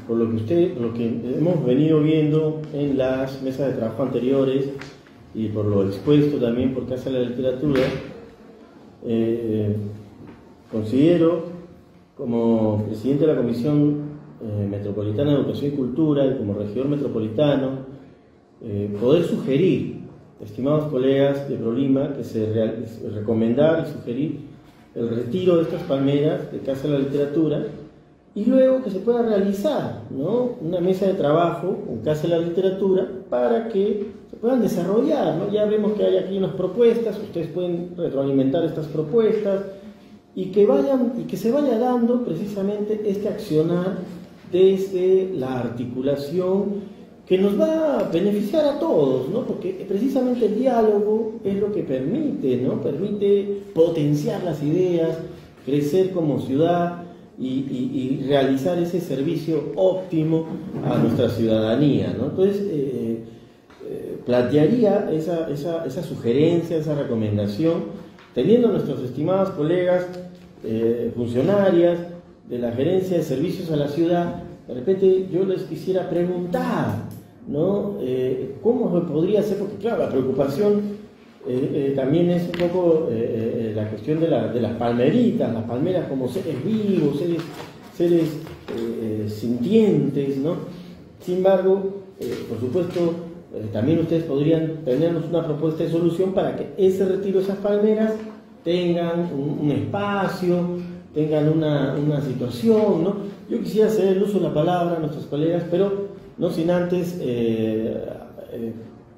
por lo que hemos venido viendo en las mesas de trabajo anteriores y por lo expuesto también por Casa de la Literatura, considero, como presidente de la Comisión Metropolitana de Educación y Cultura y como regidor metropolitano, poder sugerir, estimados colegas de ProLima, que recomendar y sugerir el retiro de estas palmeras de Casa de la Literatura y luego que se pueda realizar, ¿no?, una mesa de trabajo con Casa de la Literatura para que se puedan desarrollar, ¿no? Ya vemos que hay aquí unas propuestas, ustedes pueden retroalimentar estas propuestas y que se vaya dando precisamente este accionar desde la articulación que nos va a beneficiar a todos, ¿no? Porque precisamente el diálogo es lo que permite, ¿no? Permite potenciar las ideas, crecer como ciudad y realizar ese servicio óptimo a nuestra ciudadanía, ¿no? Entonces, plantearía esa sugerencia, esa recomendación, teniendo a nuestros estimados colegas funcionarias de la Gerencia de Servicios a la Ciudad. De repente yo les quisiera preguntar, ¿no? ¿Cómo se podría hacer? Porque claro, la preocupación también es un poco la cuestión de las palmeritas, las palmeras como seres vivos, seres sintientes, ¿no? Sin embargo, por supuesto, también ustedes podrían tenernos una propuesta de solución para que ese retiro de esas palmeras tengan un espacio, tengan una situación, ¿no? Yo quisiera ceder el uso de la palabra a nuestros colegas, pero no sin antes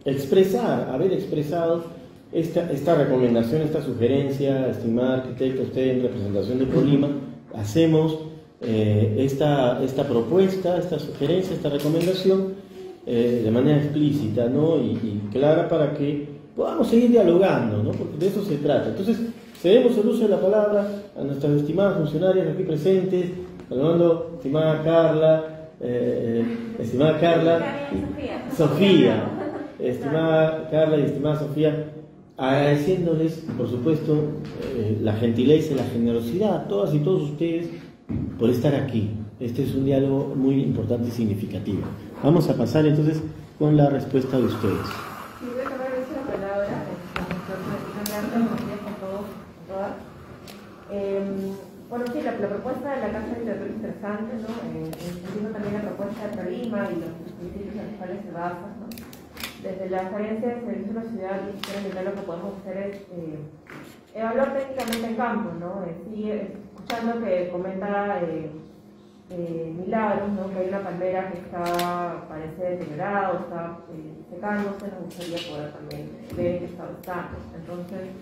haber expresado esta recomendación, esta sugerencia, estimada arquitecta, usted en representación de ProLima, hacemos esta propuesta, esta sugerencia, esta recomendación de manera explícita, ¿no? y clara para que podamos seguir dialogando, ¿no? Porque de eso se trata. Entonces, cedemos el uso de la palabra a nuestras estimadas funcionarias aquí presentes, saludando estimada Carla, Sofía, estimada Carla y estimada Sofía, agradeciéndoles, por supuesto, la gentileza y la generosidad a todas y todos ustedes por estar aquí. Este es un diálogo muy importante y significativo. Vamos a pasar entonces con la respuesta de ustedes. Sí, voy a tomar la palabra, con todos, con todas. Bueno, sí, la propuesta de la Casa de Literatura es interesante, ¿no? Entiendo también la propuesta de ProLima y los principios en los cuales se basa, ¿no? Desde la Gerencia de Servicios de la Ciudad, lo que podemos hacer es evaluar técnicamente en campo, ¿no? Sí, escuchando que comenta Milagros, ¿no? Que hay una palmera que parece deteriorada, está secándose, nos gustaría poder también ver en qué estado está. Entonces,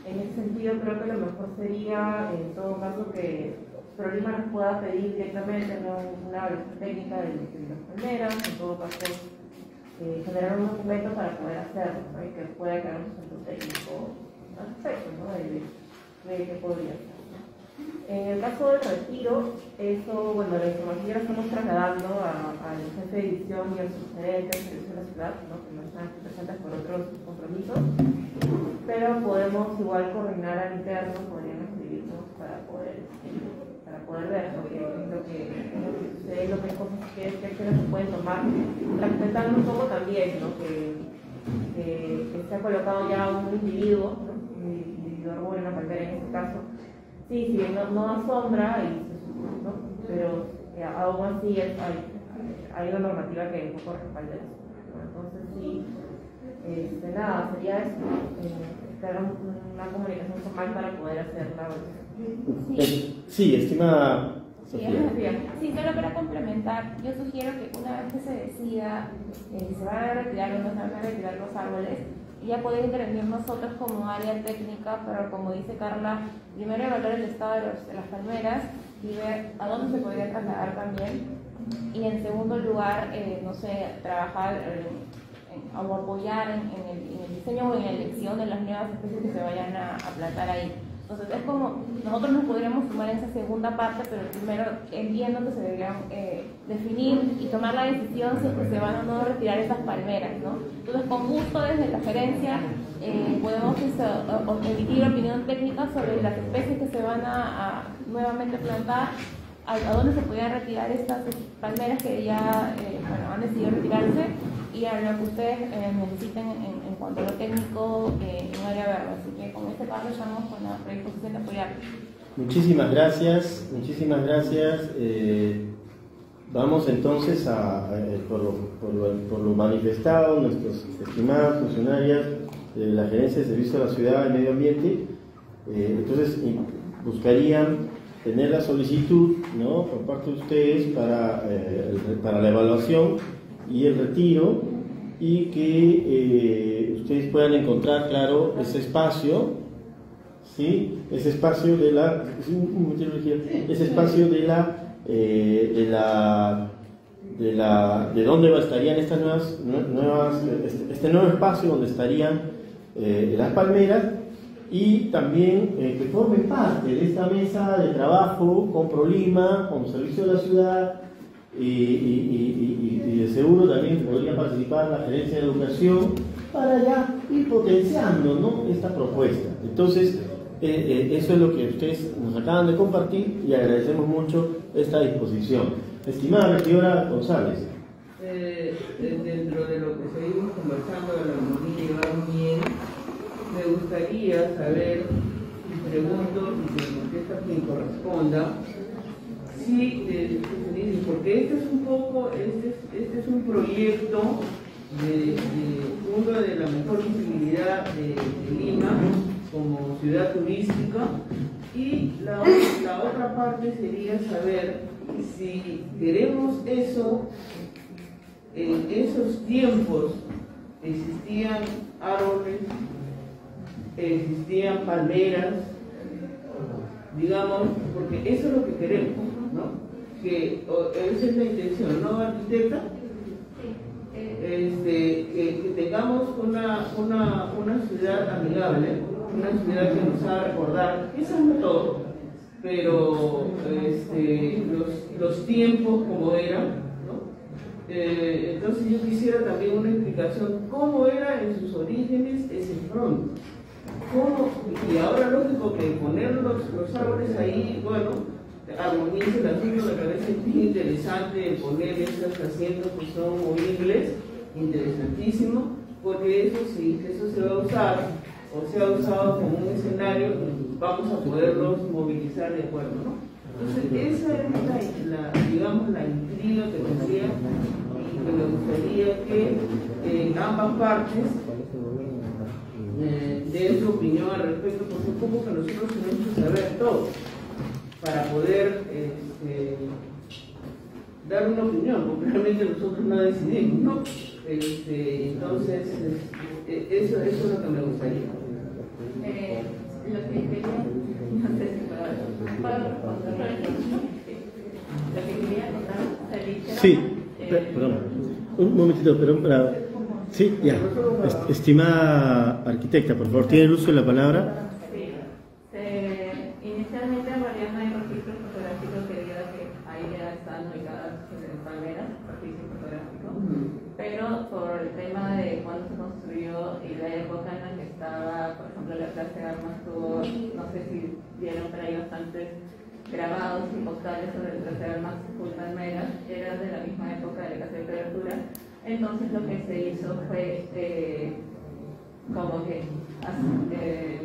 en ese sentido, creo que lo mejor sería, en todo caso, que ProLima nos pueda pedir directamente, ¿no?, una evaluación técnica de las palmeras, en todo caso, generar un documento para poder hacerlo, ¿no? Y que pueda quedar un centro técnico al respecto, ¿no? De qué podría ser. En el caso del retiro, bueno, la información ya la estamos trasladando al jefe de división y a sus gerentes de servicios de la ciudad, ¿no?, que no están presentes por otros compromisos, pero podemos igual coordinar al interno, podrían escribirnos para poder ver lo que sucede, lo que cosas que se pueden tomar, respetando un poco también, ¿no?, que se ha colocado ya un individuo, ¿no?, un individuo en la palmera en este caso. Sí, no asombra, ¿no?, pero aún así hay una normativa que un poco respalda eso, ¿no? Entonces sí, nada, sería eso, tener una comunicación formal para poder hacerla. Sí, estimada Sofía. Sí, solo para complementar, yo sugiero que una vez que se decida si se van a retirar o no se van a retirar los árboles, ya poder intervenir nosotros como área técnica, pero como dice Carla, primero evaluar el estado de las palmeras y ver a dónde se podría trasladar también, y en segundo lugar, no sé, trabajar o apoyar en el diseño o en la elección de las nuevas especies que se vayan a plantar ahí. Entonces es como, nosotros nos podríamos sumar en esa segunda parte, pero primero entiendo que se deberían definir y tomar la decisión si es que se van o no a retirar esas palmeras, ¿no? Entonces con gusto desde la gerencia podemos emitir opinión técnica sobre las especies que se van a nuevamente plantar, a dónde se podrían retirar estas palmeras que ya han decidido retirarse, y a lo que ustedes necesiten en cuanto a lo técnico en área verde. Así que con este paso estamos con la predisposición de apoyar. Muchísimas gracias, muchísimas gracias. Vamos entonces por lo manifestado, nuestros estimadas funcionarias de la Gerencia de Servicios a la Ciudad y Medio Ambiente, entonces buscarían tener la solicitud, ¿no?, por parte de ustedes para la evaluación y el retiro, y que ustedes puedan encontrar, claro, ese espacio, ¿sí? Ese espacio de dónde estarían estas este nuevo espacio donde estarían las palmeras, y también que formen parte de esta mesa de trabajo con ProLima, con Servicio de la Ciudad, y de seguro también podría participar la Gerencia de Educación para ya ir potenciando, ¿no?, esta propuesta. Entonces, eso es lo que ustedes nos acaban de compartir, y agradecemos mucho esta disposición. Estimada regidora González. Dentro de lo que seguimos conversando de la armonía y llevar bien, me gustaría saber, y pregunto, y se contesta quien corresponda, porque este es un proyecto uno de la mejor visibilidad de Lima como ciudad turística, y la otra parte sería saber si queremos eso. En esos tiempos existían árboles, existían palmeras, digamos, porque eso es lo que queremos, ¿no? Que esa es la intención, ¿no, arquitecta? Que tengamos una ciudad amigable, una ciudad que nos haga recordar, quizás no todo, pero los tiempos como eran, ¿no? Entonces yo quisiera también una explicación cómo era en sus orígenes ese front. Y ahora lógico que poner los árboles ahí, bueno, armoniza el asunto. Me parece muy interesante poner estos asientos que son movibles, interesantísimo, porque eso sí, eso se va a usar, o se ha usado como un escenario, vamos a poderlos movilizar de acuerdo, ¿no? Entonces esa es la intriga que decía, y que me gustaría que en ambas partes den su opinión al respecto, porque es como que nosotros tenemos que saber todo para poder dar una opinión, porque realmente nosotros no decidimos, ¿no? Entonces, eso es lo que me gustaría. Lo que quería, no sé si puedo responder, lo que quería contar, Alicia. Sí, perdón, un momentito, perdón, sí, ya. Estimada arquitecta, por favor, tiene el uso de la palabra. Sí, inicialmente en realidad no hay registro fotográfico que diga que ahí ya están ubicadas palmeras, registro fotográfico, pero por el tema de cuándo se construyó y la época en la que estaba, por ejemplo, la Plaza de Armas tuvo, no sé si vieron, pero hay bastantes grabados y postales sobre el Plaza de Armas full palmeras, eran de la misma época de la Casa de Literatura. Entonces lo que se hizo fue como que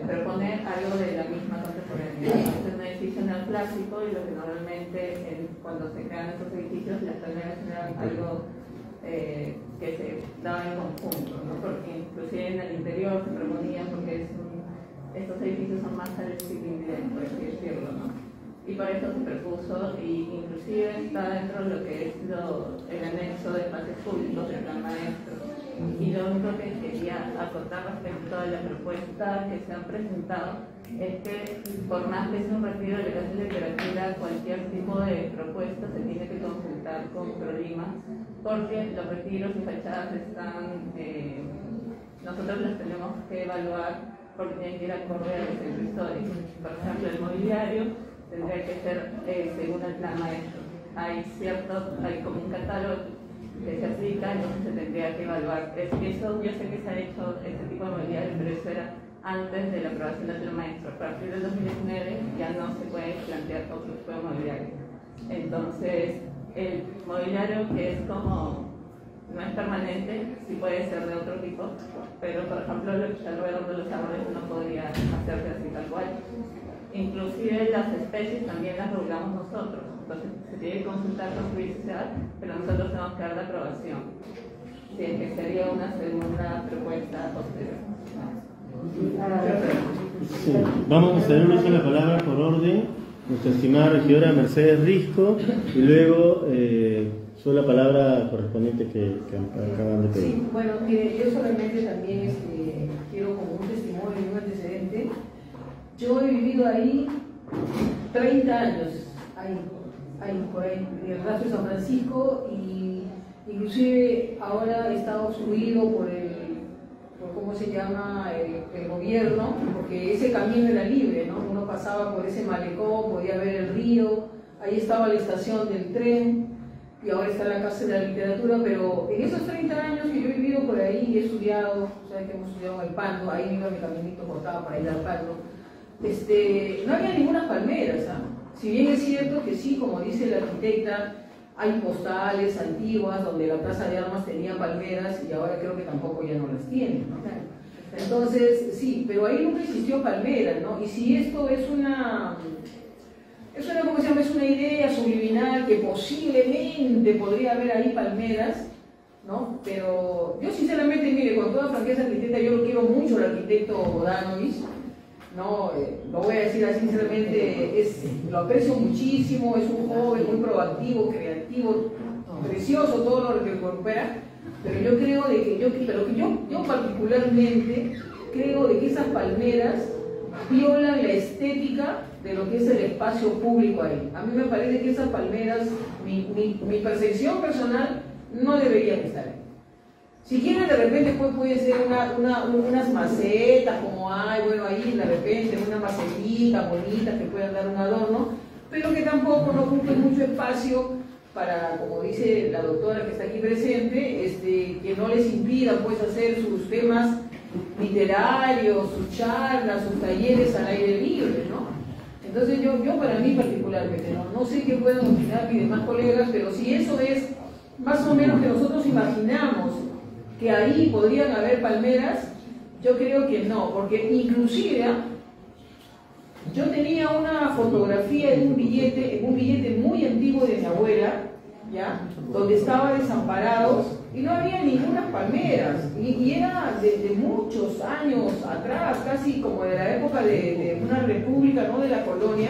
proponer algo de la misma contemporaneidad. Es un edificio neoclásico, y lo que normalmente cuando se crean estos edificios, las palmeras eran algo que se daba en conjunto, ¿no? Porque inclusive en el interior se proponían, porque estos edificios son más al estilo inglés, por así decirlo, ¿no? Y por eso se propuso, y inclusive está dentro de lo que es el anexo de espacios públicos del plan maestro. Y lo único que quería acotar respecto a la propuesta que se han presentado es que, por más que sea un retiro de la clase de literatura, cualquier tipo de propuesta se tiene que consultar con ProLima, porque los retiros y fachadas están, nosotros los tenemos que evaluar porque tienen que ir acorde a los centros históricos. Por ejemplo, el mobiliario tendría que ser según el plan maestro. Hay como un catálogo que se aplica, entonces se tendría que evaluar. Eso, yo sé que se ha hecho este tipo de mobiliario, pero eso era antes de la aprobación del plan maestro. A partir del 2019 ya no se puede plantear otro tipo de mobiliario. Entonces, el mobiliario que es como no es permanente, sí puede ser de otro tipo, pero por ejemplo lo que está alrededor de los árboles no podría hacerse así tal cual. Inclusive las especies también las regulamos nosotros, entonces se tiene que consultar con su biodiversidad, pero nosotros tenemos que dar la aprobación. Sí, que sería una segunda propuesta posterior. Sí. Vamos a ceder uso de la palabra por orden, nuestra estimada regidora Mercedes Risco, y luego solo la palabra correspondiente que acaban de pedir. Sí, bueno, mire, yo solamente también quiero como un testimonio y un antecedente. Yo he vivido ahí 30 años, por ahí, en el Rastro de San Francisco, y inclusive ahora he estado obstruido por ¿cómo se llama?, el gobierno, porque ese camino era libre, ¿no? Uno pasaba por ese malecón, podía ver el río, ahí estaba la estación del tren, y ahora está la Casa de la Literatura, pero en esos 30 años que yo he vivido por ahí y he estudiado, ¿sabes que hemos estudiado en el Pando? Ahí me iba mi caminito cortado para ir al Pando. No había ninguna palmeras, ¿ah? Si bien es cierto que sí, como dice la arquitecta, hay postales antiguas donde la Plaza de Armas tenía palmeras y ahora creo que tampoco ya no las tiene, ¿no? Entonces, sí, pero ahí nunca existió palmeras, ¿no? Y si esto es ¿cómo se llama? Es una idea subliminal que posiblemente podría haber ahí palmeras, ¿no? Pero yo sinceramente, mire, con toda franqueza arquitecta, yo lo quiero mucho al arquitecto Bodanovich, ¿no? Lo voy a decir así sinceramente, lo aprecio muchísimo, es un joven muy proactivo, creativo, precioso todo lo que recupera, pero yo creo de que yo particularmente creo de que esas palmeras violan la estética de lo que es el espacio público ahí. A mí me parece que esas palmeras, mi percepción personal, no deberían estar ahí. Si quieren, de repente puede ser unas macetas, como hay, bueno, ahí de repente una macetita bonita que puedan dar un adorno, pero que tampoco no ocupen mucho espacio para, como dice la doctora que está aquí presente, que no les impida pues hacer sus temas literarios, sus charlas, sus talleres al aire libre, ¿no? Entonces yo para mí particularmente, no sé qué puedan opinar mis demás colegas, pero si eso es más o menos que nosotros imaginamos que ahí podrían haber palmeras, yo creo que no, porque inclusive yo tenía una fotografía en un billete muy antiguo de mi abuela, ¿ya?, donde estaba Desamparados y no había ninguna palmeras, y era de muchos años atrás, casi como de la época de una república, no de la colonia,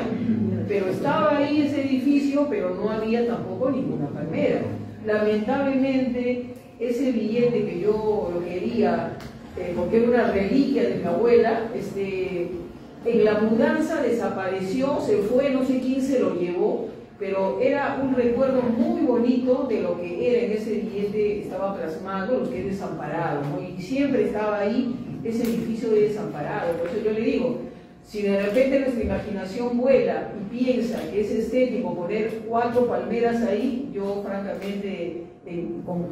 pero estaba ahí ese edificio, pero no había tampoco ninguna palmera. Lamentablemente, ese billete que yo lo quería, porque era una reliquia de mi abuela, en la mudanza desapareció, se fue, no sé quién se lo llevó, pero era un recuerdo muy bonito de lo que era en ese billete, estaba plasmado lo que es Desamparado, ¿no? Y siempre estaba ahí ese edificio de Desamparado. Por eso yo le digo, si de repente nuestra imaginación vuela y piensa que es estético poner 4 palmeras ahí, yo francamente, como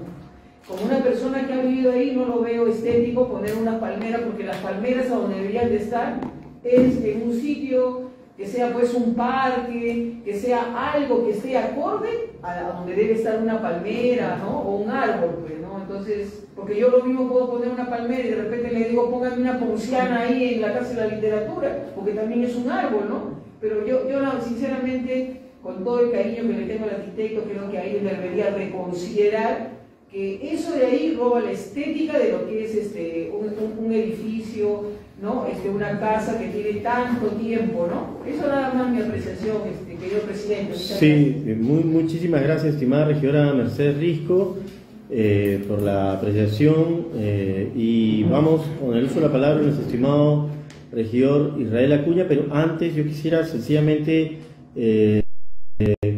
una persona que ha vivido ahí, no lo veo estético poner una palmera, porque las palmeras a donde deberían de estar es en un sitio que sea pues un parque, que sea algo que esté acorde a donde debe estar una palmera, ¿no? O un árbol, pues, ¿no? Entonces, porque yo lo mismo puedo poner una palmera y de repente le digo, póngame una ponciana ahí en la Casa de la Literatura, porque también es un árbol, ¿no? Pero yo sinceramente, con todo el cariño que le tengo al arquitecto, creo que ahí debería reconsiderar que eso de ahí roba la estética de lo que es un edificio, ¿no? Una casa que tiene tanto tiempo, ¿no? Eso nada más mi apreciación, querido presidente. Sí, muchísimas gracias, estimada regidora Mercedes Risco, por la apreciación, y vamos con el uso de la palabra de nuestro estimado regidor Israel Acuña, pero antes yo quisiera sencillamente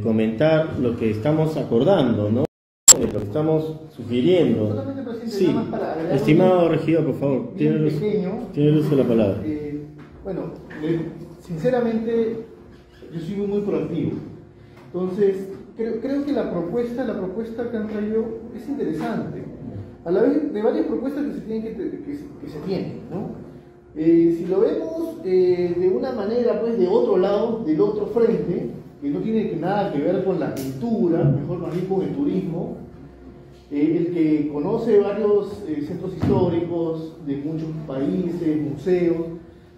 comentar lo que estamos acordando, ¿no? lo que estamos sugiriendo. Solamente, presidente, Sí, nada más para agregar estimado regidor, por favor, tiene bien el pequeño. uso de la palabra. Bueno, sinceramente, yo soy muy proactivo. Entonces, creo que la propuesta que han traído es interesante. A la vez de varias propuestas que se tienen, ¿no? Si lo vemos de una manera, pues, de otro lado, del otro frente, que no tiene nada que ver con la cultura, mejor más bien con el turismo, el que conoce varios centros históricos de muchos países, museos.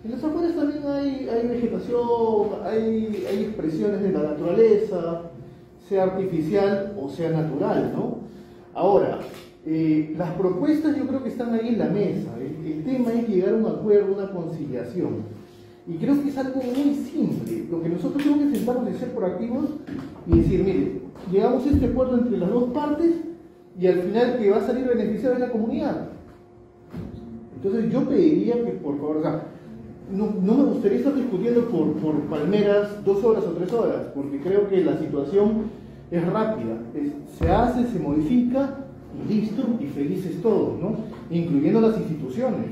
En las afueras también hay vegetación, hay expresiones de la naturaleza, sea artificial o sea natural, ¿no? Ahora, las propuestas yo creo que están ahí en la mesa. El tema es llegar a un acuerdo, una conciliación. Y creo que es algo muy simple. Lo que nosotros tenemos que sentarnos y ser proactivos y decir, mire, llegamos a este acuerdo entre las dos partes y al final que va a salir beneficiado es la comunidad. Entonces yo pediría que por favor, o sea, no me gustaría estar discutiendo por Palmeras 2 horas o 3 horas, porque creo que la situación es rápida, se hace, se modifica y listo, y felices todos, ¿no? Incluyendo las instituciones,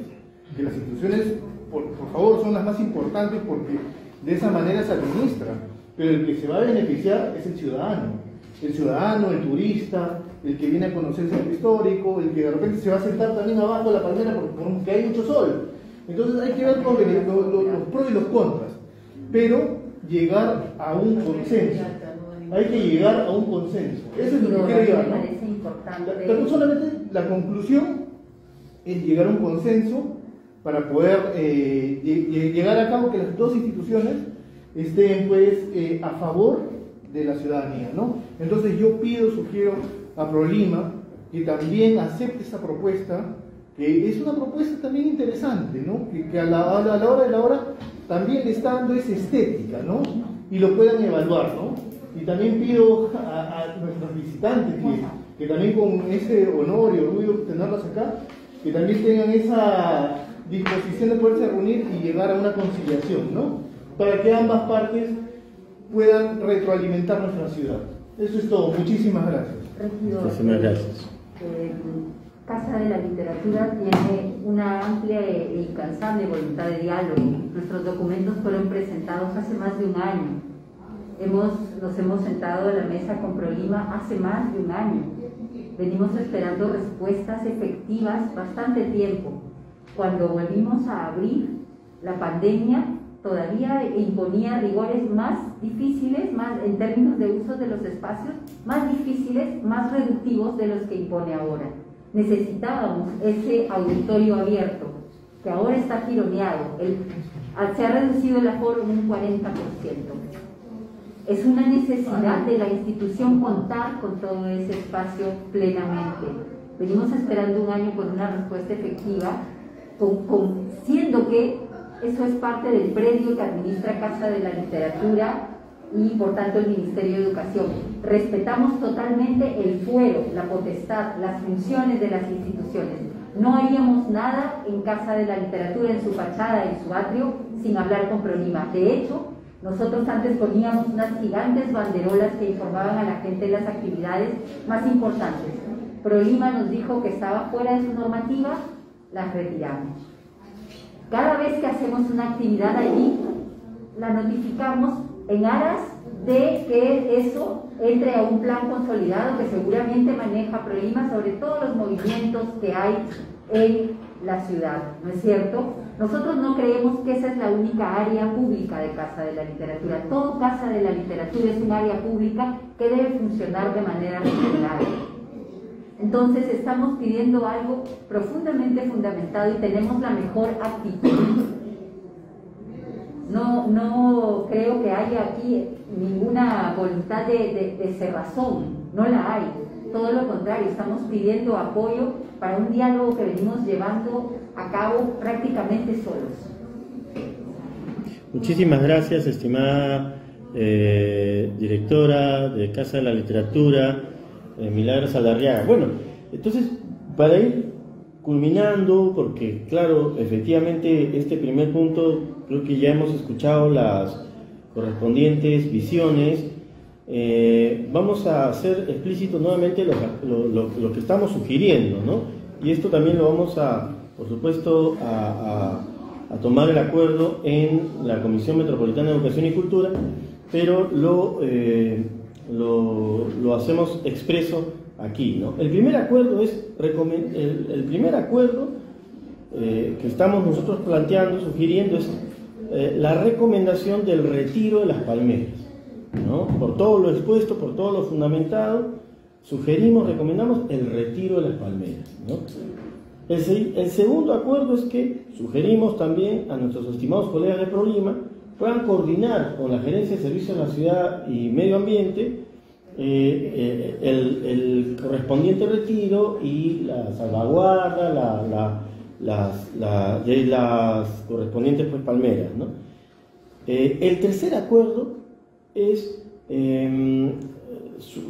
que las instituciones, por favor, son las más importantes porque de esa manera se administra, pero el que se va a beneficiar es el ciudadano, el turista, el que viene a conocer el centro histórico, el que de repente se va a sentar también abajo de la palmera porque hay mucho sol. Entonces hay que ver los pros y los contras, pero llegar a un consenso. Hay que llegar a un consenso. Eso es lo que quiero llegar, ¿no? No solamente la conclusión es llegar a un consenso para poder llegar a cabo que las dos instituciones estén pues a favor de la ciudadanía, ¿no? Entonces yo sugiero a ProLima que también acepte esa propuesta, que es una propuesta también interesante, ¿no? Que a la hora de la hora también le está dando esa estética, ¿no? Y lo puedan evaluar, ¿no? Y también pido a nuestros visitantes que también con ese honor y orgullo de tenerlos acá, que también tengan esa disposición de poderse reunir y llegar a una conciliación, ¿no? Para que ambas partes puedan retroalimentar nuestra ciudad. Eso es todo. Muchísimas gracias. Muchísimas gracias. Casa de la Literatura tiene una amplia e incansable voluntad de diálogo. Nuestros documentos fueron presentados hace más de un año. Nos hemos sentado a la mesa con ProLima hace más de un año. Venimos esperando respuestas efectivas bastante tiempo. Cuando volvimos a abrir, la pandemia todavía imponía rigores más difíciles, más en términos de uso de los espacios, más difíciles, más reductivos de los que impone ahora. Necesitábamos ese auditorio abierto, que ahora está tironeado. Se ha reducido el aforo en un 40%. Es una necesidad de la institución contar con todo ese espacio plenamente. Venimos esperando un año por una respuesta efectiva, siendo que eso es parte del predio que administra Casa de la Literatura y por tanto el Ministerio de Educación. Respetamos totalmente el fuero, la potestad, las funciones de las instituciones. No haríamos nada en Casa de la Literatura, en su fachada, en su atrio, sin hablar con ProLima. De hecho, nosotros antes poníamos unas gigantes banderolas que informaban a la gente de las actividades más importantes. ProLima nos dijo que estaba fuera de su normativa, las retiramos. Cada vez que hacemos una actividad allí, la notificamos en aras de que eso entre a un plan consolidado que seguramente maneja ProLima sobre todos los movimientos que hay en la ciudad, ¿no es cierto? Nosotros no creemos que esa es la única área pública de Casa de la Literatura. Todo Casa de la Literatura es un área pública que debe funcionar de manera regular. Entonces estamos pidiendo algo profundamente fundamentado y tenemos la mejor actitud. No creo que haya aquí ninguna voluntad de cerrazón, no la hay. Todo lo contrario, estamos pidiendo apoyo para un diálogo que venimos llevando a cabo prácticamente solos. Muchísimas gracias, estimada directora de Casa de la Literatura, Milagros Alarriaga. Bueno, entonces, para ir culminando, porque claro, efectivamente este primer punto creo que ya hemos escuchado las correspondientes visiones vamos a hacer explícito nuevamente lo que estamos sugiriendo, ¿no? Y esto también lo vamos a, por supuesto, a tomar el acuerdo en la Comisión Metropolitana de Educación y Cultura, pero lo hacemos expreso aquí, ¿no? El primer acuerdo es el primer acuerdo que estamos nosotros planteando, sugiriendo, es la recomendación del retiro de las palmeras, ¿no? Por todo lo expuesto, por todo lo fundamentado, recomendamos el retiro de las palmeras, ¿no? El segundo acuerdo es que sugerimos también a nuestros estimados colegas de ProLima puedan coordinar con la Gerencia de Servicios de la Ciudad y Medio Ambiente el correspondiente retiro y la salvaguarda de las correspondientes pues, palmeras, ¿no? El tercer acuerdo es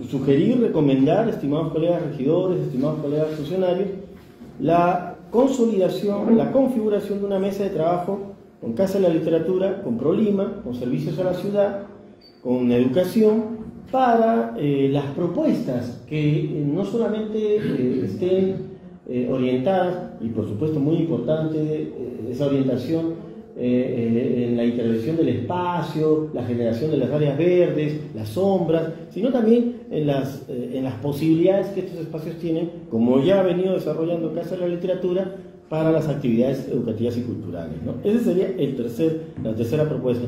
sugerir, recomendar, estimados colegas regidores, estimados colegas funcionarios, la consolidación, la configuración de una mesa de trabajo con Casa de la Literatura, con ProLima, con Servicios a la Ciudad, con Educación, para las propuestas que no solamente estén orientadas, y por supuesto muy importante esa orientación en la intervención del espacio, la generación de las áreas verdes, las sombras, sino también en las posibilidades que estos espacios tienen, como ya ha venido desarrollando Casa de la Literatura, para las actividades educativas y culturales, ¿no? Esa sería la tercera propuesta.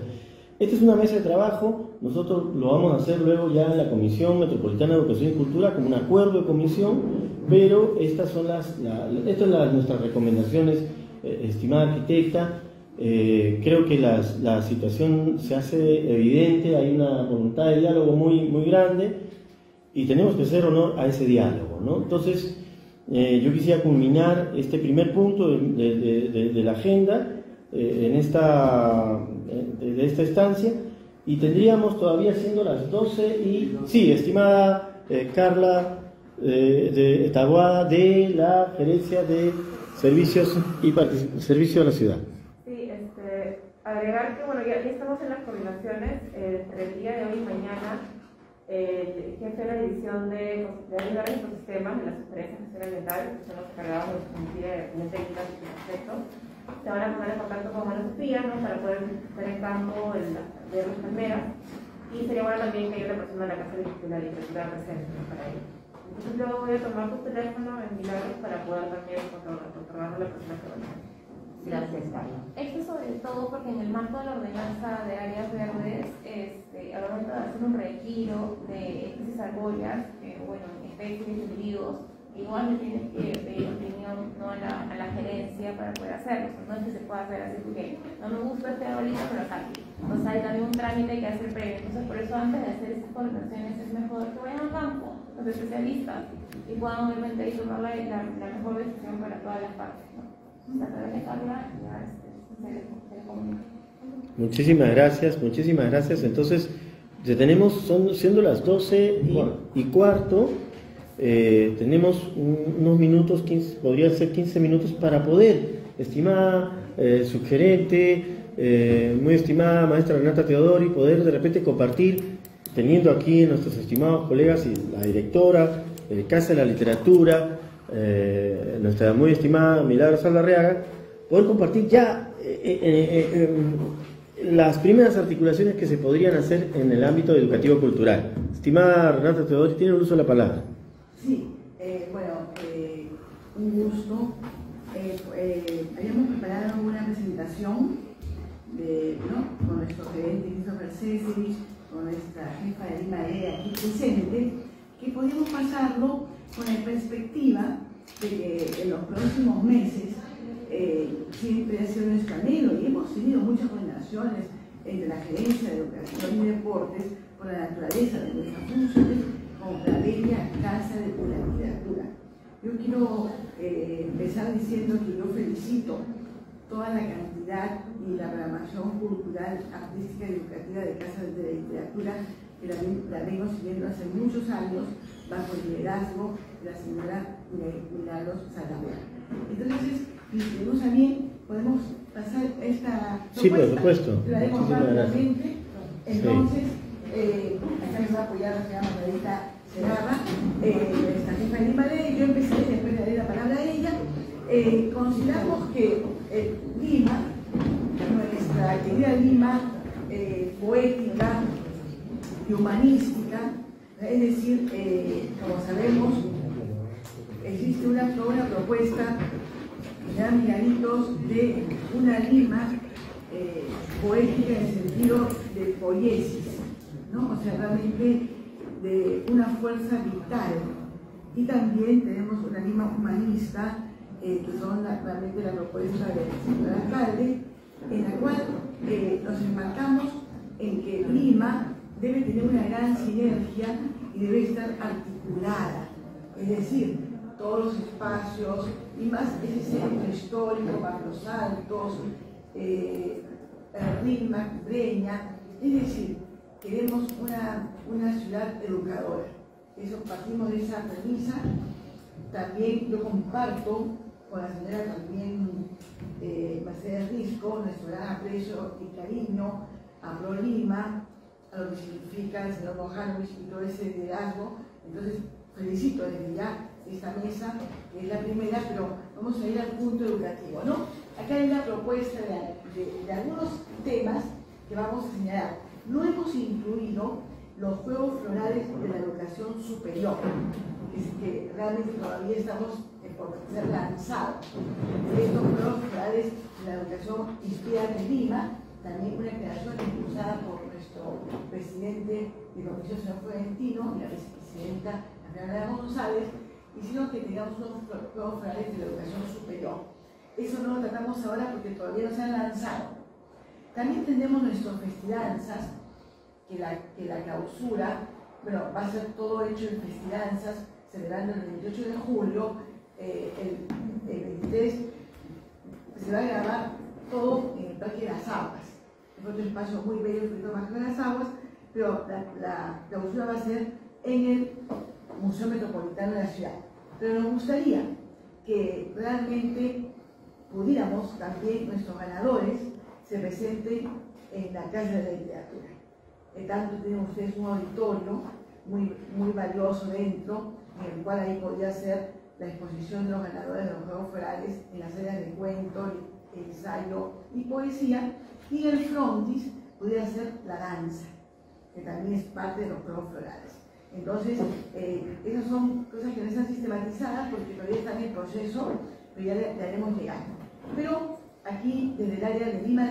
Esta es una mesa de trabajo, nosotros lo vamos a hacer luego ya en la Comisión Metropolitana de Educación y Cultura como un acuerdo de comisión, pero estas son nuestras recomendaciones, estimada arquitecta. Creo que la situación se hace evidente, hay una voluntad de diálogo muy, muy grande y tenemos que hacer honor a ese diálogo, ¿no? Entonces, yo quisiera culminar este primer punto de la agenda de esta estancia, y tendríamos todavía siendo las 12 y... Sí, estimada Carla Taboada, de la Gerencia de Servicios y Servicio a la Ciudad. Sí, agregar que bueno, ya estamos en las coordinaciones entre el día de hoy y mañana. El jefe de la división de ayudar a estos sistemas de la Sugerencia de Gestión Ambiental, que son los encargados de discutir de técnicas y aspectos, se van a poner en contacto con Ana Sofía, ¿no? Para poder estar en campo de las palmeras, y sería bueno también que haya una persona de la Casa de la Literatura presente, ¿no? Para ello. Entonces yo voy a tomar tu teléfono en Milagros para poder también controlar a la persona que va a hacer. Gracias, Carla. Esto sobre todo porque en el marco de la ordenanza de áreas verdes, al momento de hacer un retiro de especies arbóreas, especies, individuos, igual le tienes que pedir opinión, ¿no? a la gerencia para poder hacerlo. No es que se pueda hacer así porque no me gusta este arbolito, pero saque. Entonces hay también un trámite que hacer previo. Entonces por eso antes de hacer estas coordinaciones es mejor que vayan al campo los especialistas y puedan obviamente ahí tomar la mejor decisión para todas las partes, ¿no? Muchísimas gracias. Entonces, ya tenemos, siendo las 12 y cuarto, tenemos unos minutos, podría ser 15 minutos para poder, estimada subgerente, muy estimada maestra Renata Teodori, poder de repente compartir, teniendo aquí a nuestros estimados colegas y la directora de Casa de la Literatura, nuestra muy estimada Milagros Saldarriaga, poder compartir ya las primeras articulaciones que se podrían hacer en el ámbito educativo cultural. Estimada Renata Teodori, tiene el uso de la palabra. Sí, un gusto. Habíamos preparado una presentación con nuestro gerente Christopher Cesarich, con nuestra jefa de Lima aquí presente, que podíamos pasarlo con la perspectiva de que en los próximos meses siempre ha sido nuestro anhelo, y hemos tenido muchas coordinaciones entre la Gerencia de Educación y Deportes por la naturaleza de nuestras funciones como la bella Casa de la Literatura. Yo quiero empezar diciendo que yo felicito toda la cantidad y la programación cultural, artística y educativa de Casa de la Literatura, que la vengo siguiendo hace muchos años bajo el liderazgo de la señora Milagros Saldarriaga. Entonces, si tenemos a bien, podemos pasar esta propuesta. Sí, por supuesto. La haremos rápidamente. Entonces, acá nos va a apoyar la señora Margarita Segarra, esta jefa de Lima Ley. Yo empecé, después le daré la palabra a ella. Consideramos que Lima, nuestra querida Lima poética y humanística, es decir, como sabemos, existe una propuesta, ya Miguelitos, de una Lima poética en el sentido de poiesis, ¿no? O sea, realmente de una fuerza vital. Y también tenemos una Lima humanista, que son realmente la propuesta del alcalde, en la cual nos enmarcamos en que Lima debe tener una gran sinergia y debe estar articulada, es decir, todos los espacios y más ese centro histórico, Barrios Altos, Lima, Breña, es decir, queremos una ciudad educadora. Eso, partimos de esa premisa. También yo comparto con la señora también Mercedes Risco nuestro gran aprecio y cariño a Pro Lima, a lo que significa el señor Mojanovich y todo ese liderazgo. Entonces felicito desde ya esta mesa, que es la primera, pero vamos a ir al punto educativo, ¿no? Acá hay una propuesta de algunos temas que vamos a señalar. No hemos incluido los juegos florales de la educación superior, que realmente todavía estamos por ser lanzados. Estos juegos florales de la educación inspirados en Lima, también una creación impulsada por nuestro presidente de comisión, señor Florentino, y la vicepresidenta Fernanda González, hicieron que tengamos unos juegos florales de la educación superior. Eso no lo tratamos ahora porque todavía no se han lanzado. También tenemos nuestros festidanzas, que la clausura, bueno, va a ser todo hecho en festidanzas, celebrando el 28 de julio, el 23 se va a grabar todo en el Parque de las Aguas. Es otro espacio muy bello, el Parque de las Aguas, pero la clausura va a ser en el Museo Metropolitano de la ciudad. Pero nos gustaría que realmente pudiéramos también, nuestros ganadores, se presenten en la Casa de la Literatura. Tanto tienen ustedes un auditorio muy valioso dentro, en el cual ahí podría ser la exposición de los ganadores de los juegos florales en las áreas de cuento, ensayo y poesía, y el frontis pudiera ser la danza, que también es parte de los juegos florales. Entonces, esas son cosas que no están sistematizadas porque todavía están en proceso, pero ya le haremos llegar. Pero aquí, desde el área de Lima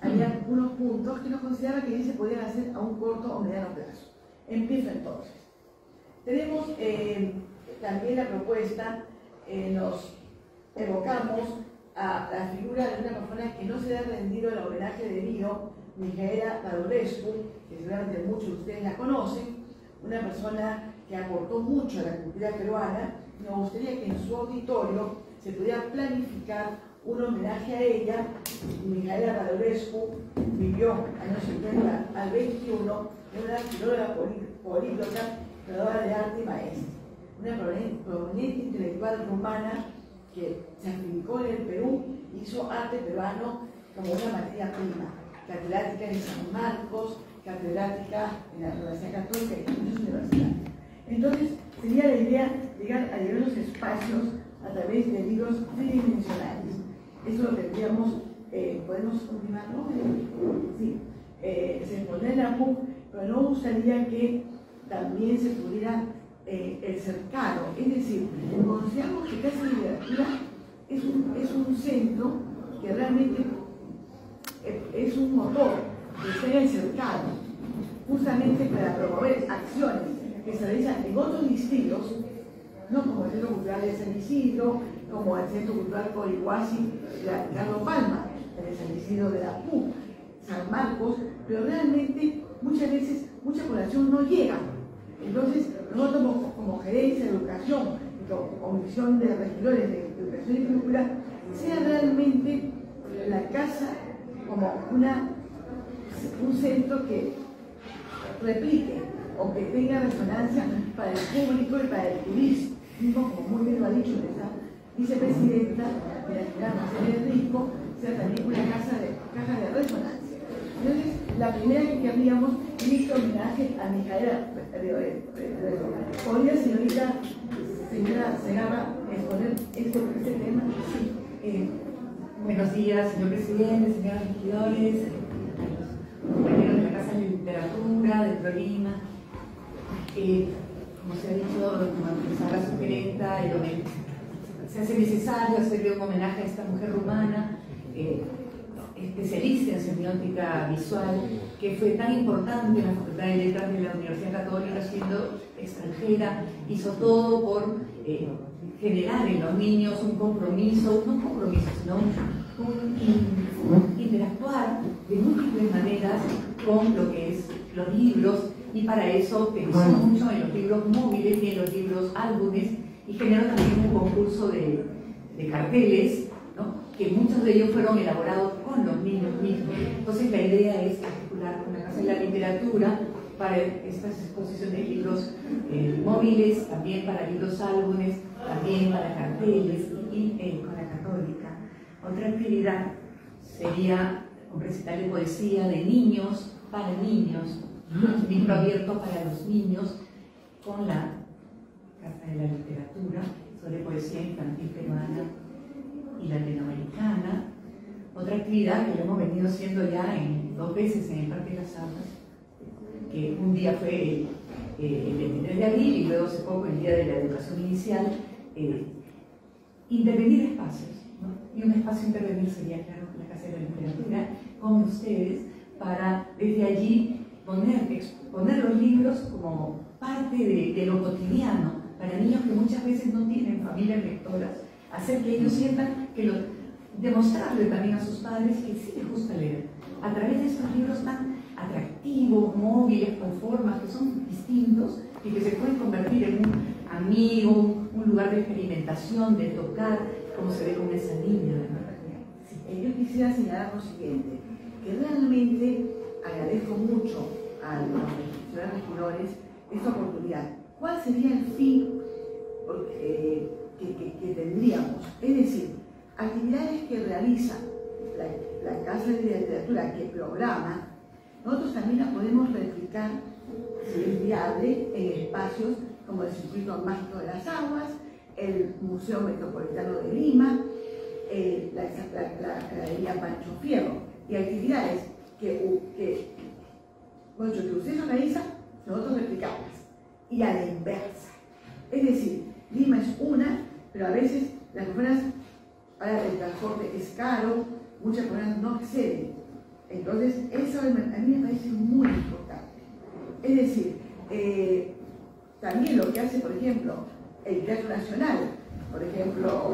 había unos puntos que nos consideraba que se podían hacer a un corto o mediano plazo. Empiezo entonces. Tenemos también la propuesta, nos evocamos a la figura de una persona que no se le ha rendido el homenaje debido, Micaela Badulescu, que seguramente muchos de ustedes la conocen, una persona que aportó mucho a la cultura peruana. Nos gustaría que en su auditorio se pudiera planificar un homenaje a ella. Micaela Badulescu vivió años 50 al 21, era una filóloga políglota, creadora de arte y maestra, una proveniente intelectual rumana que se afincó en el Perú, hizo arte peruano como una materia prima, catedrática en San Marcos, catedrática en la Universidad Católica y en muchas universidades. Entonces, sería la idea llegar a diversos espacios a través de libros tridimensionales. Eso lo tendríamos, podemos continuarlo, sí, se pone en la PUC, pero nos gustaría que también se pudiera el cercado, es decir, consideramos que Casa de Literatura es un centro que realmente es un motor que está en el cercado, justamente para promover acciones que se realizan en otros distritos, no como el Centro Cultural de San Isidro, como el Centro Cultural Corihuasi de Carlos Palma, el San Isidro de la PUC, San Marcos, pero realmente muchas veces mucha población no llega. Entonces, nosotros como gerencia de educación, como comisión de regidores de educación y cultura, sea realmente la casa como un centro que replique o que tenga resonancia para el público y para el turismo, como muy bien lo ha dicho esa vicepresidenta de la ciudad Mercedes Risco, sea también una caja de resonancia. Entonces, la la primera que querríamos es este homenaje a Micaela. ¿Podría, señora Segarra, exponer este tema? Sí. Buenos días, señor presidente, señores regidores, compañeros de la Casa de Literatura de Prolima. Como se ha dicho, como la sugerenta, se hace necesario hacerle un homenaje a esta mujer rumana, especialista en semiótica visual, que fue tan importante en la Facultad de Letras de la Universidad Católica, siendo extranjera, hizo todo por generar en los niños un compromiso, no un compromiso, sino un interactuar de múltiples maneras con lo que es los libros, y para eso pensó mucho en los libros móviles y en los libros álbumes, y generó también un concurso de carteles, ¿no?, que muchos de ellos fueron elaborados con los niños mismos. Entonces la idea es articular con la Casa de la Literatura para estas exposiciones de libros móviles, también para libros álbumes, también para carteles y con la Católica. Otra actividad sería un recital de poesía de niños para niños, un libro abierto para los niños con la Casa de la Literatura sobre poesía infantil peruana y latinoamericana. Otra actividad que lo hemos venido haciendo ya 2 veces en el Parque de las Armas, que un día fue el 23 de abril y luego hace poco el Día de la Educación Inicial, intervenir espacios, ¿no? Y un espacio intervenir sería, claro, la Casa de la Literatura, con ustedes, para desde allí poner los libros como parte de lo cotidiano, para niños que muchas veces no tienen familias lectoras, hacer que ellos sientan que demostrarle también a sus padres que sí les gusta leer, a través de estos libros tan atractivos, móviles, con formas que son distintos y que se pueden convertir en un amigo, un lugar de experimentación, de tocar, como se ve con esa niña. Sí. Yo quisiera señalar lo siguiente, que realmente agradezco mucho a los señores regidores esta oportunidad. ¿Cuál sería el fin que tendríamos? Es decir, actividades que realiza la Casa de Literatura, que programa, nosotros también las podemos replicar, si es viable, en espacios como el Circuito Mágico de las Aguas, el Museo Metropolitano de Lima, la Galería Pancho Fierro, y actividades que ustedes organizan, nosotros replicamos, y a la inversa. Es decir, Lima es una, pero a veces las personas, ahora el transporte es caro, muchas personas no acceden. Entonces, eso a mí me parece muy importante. Es decir, también lo que hace, por ejemplo, el Teatro Nacional, por ejemplo,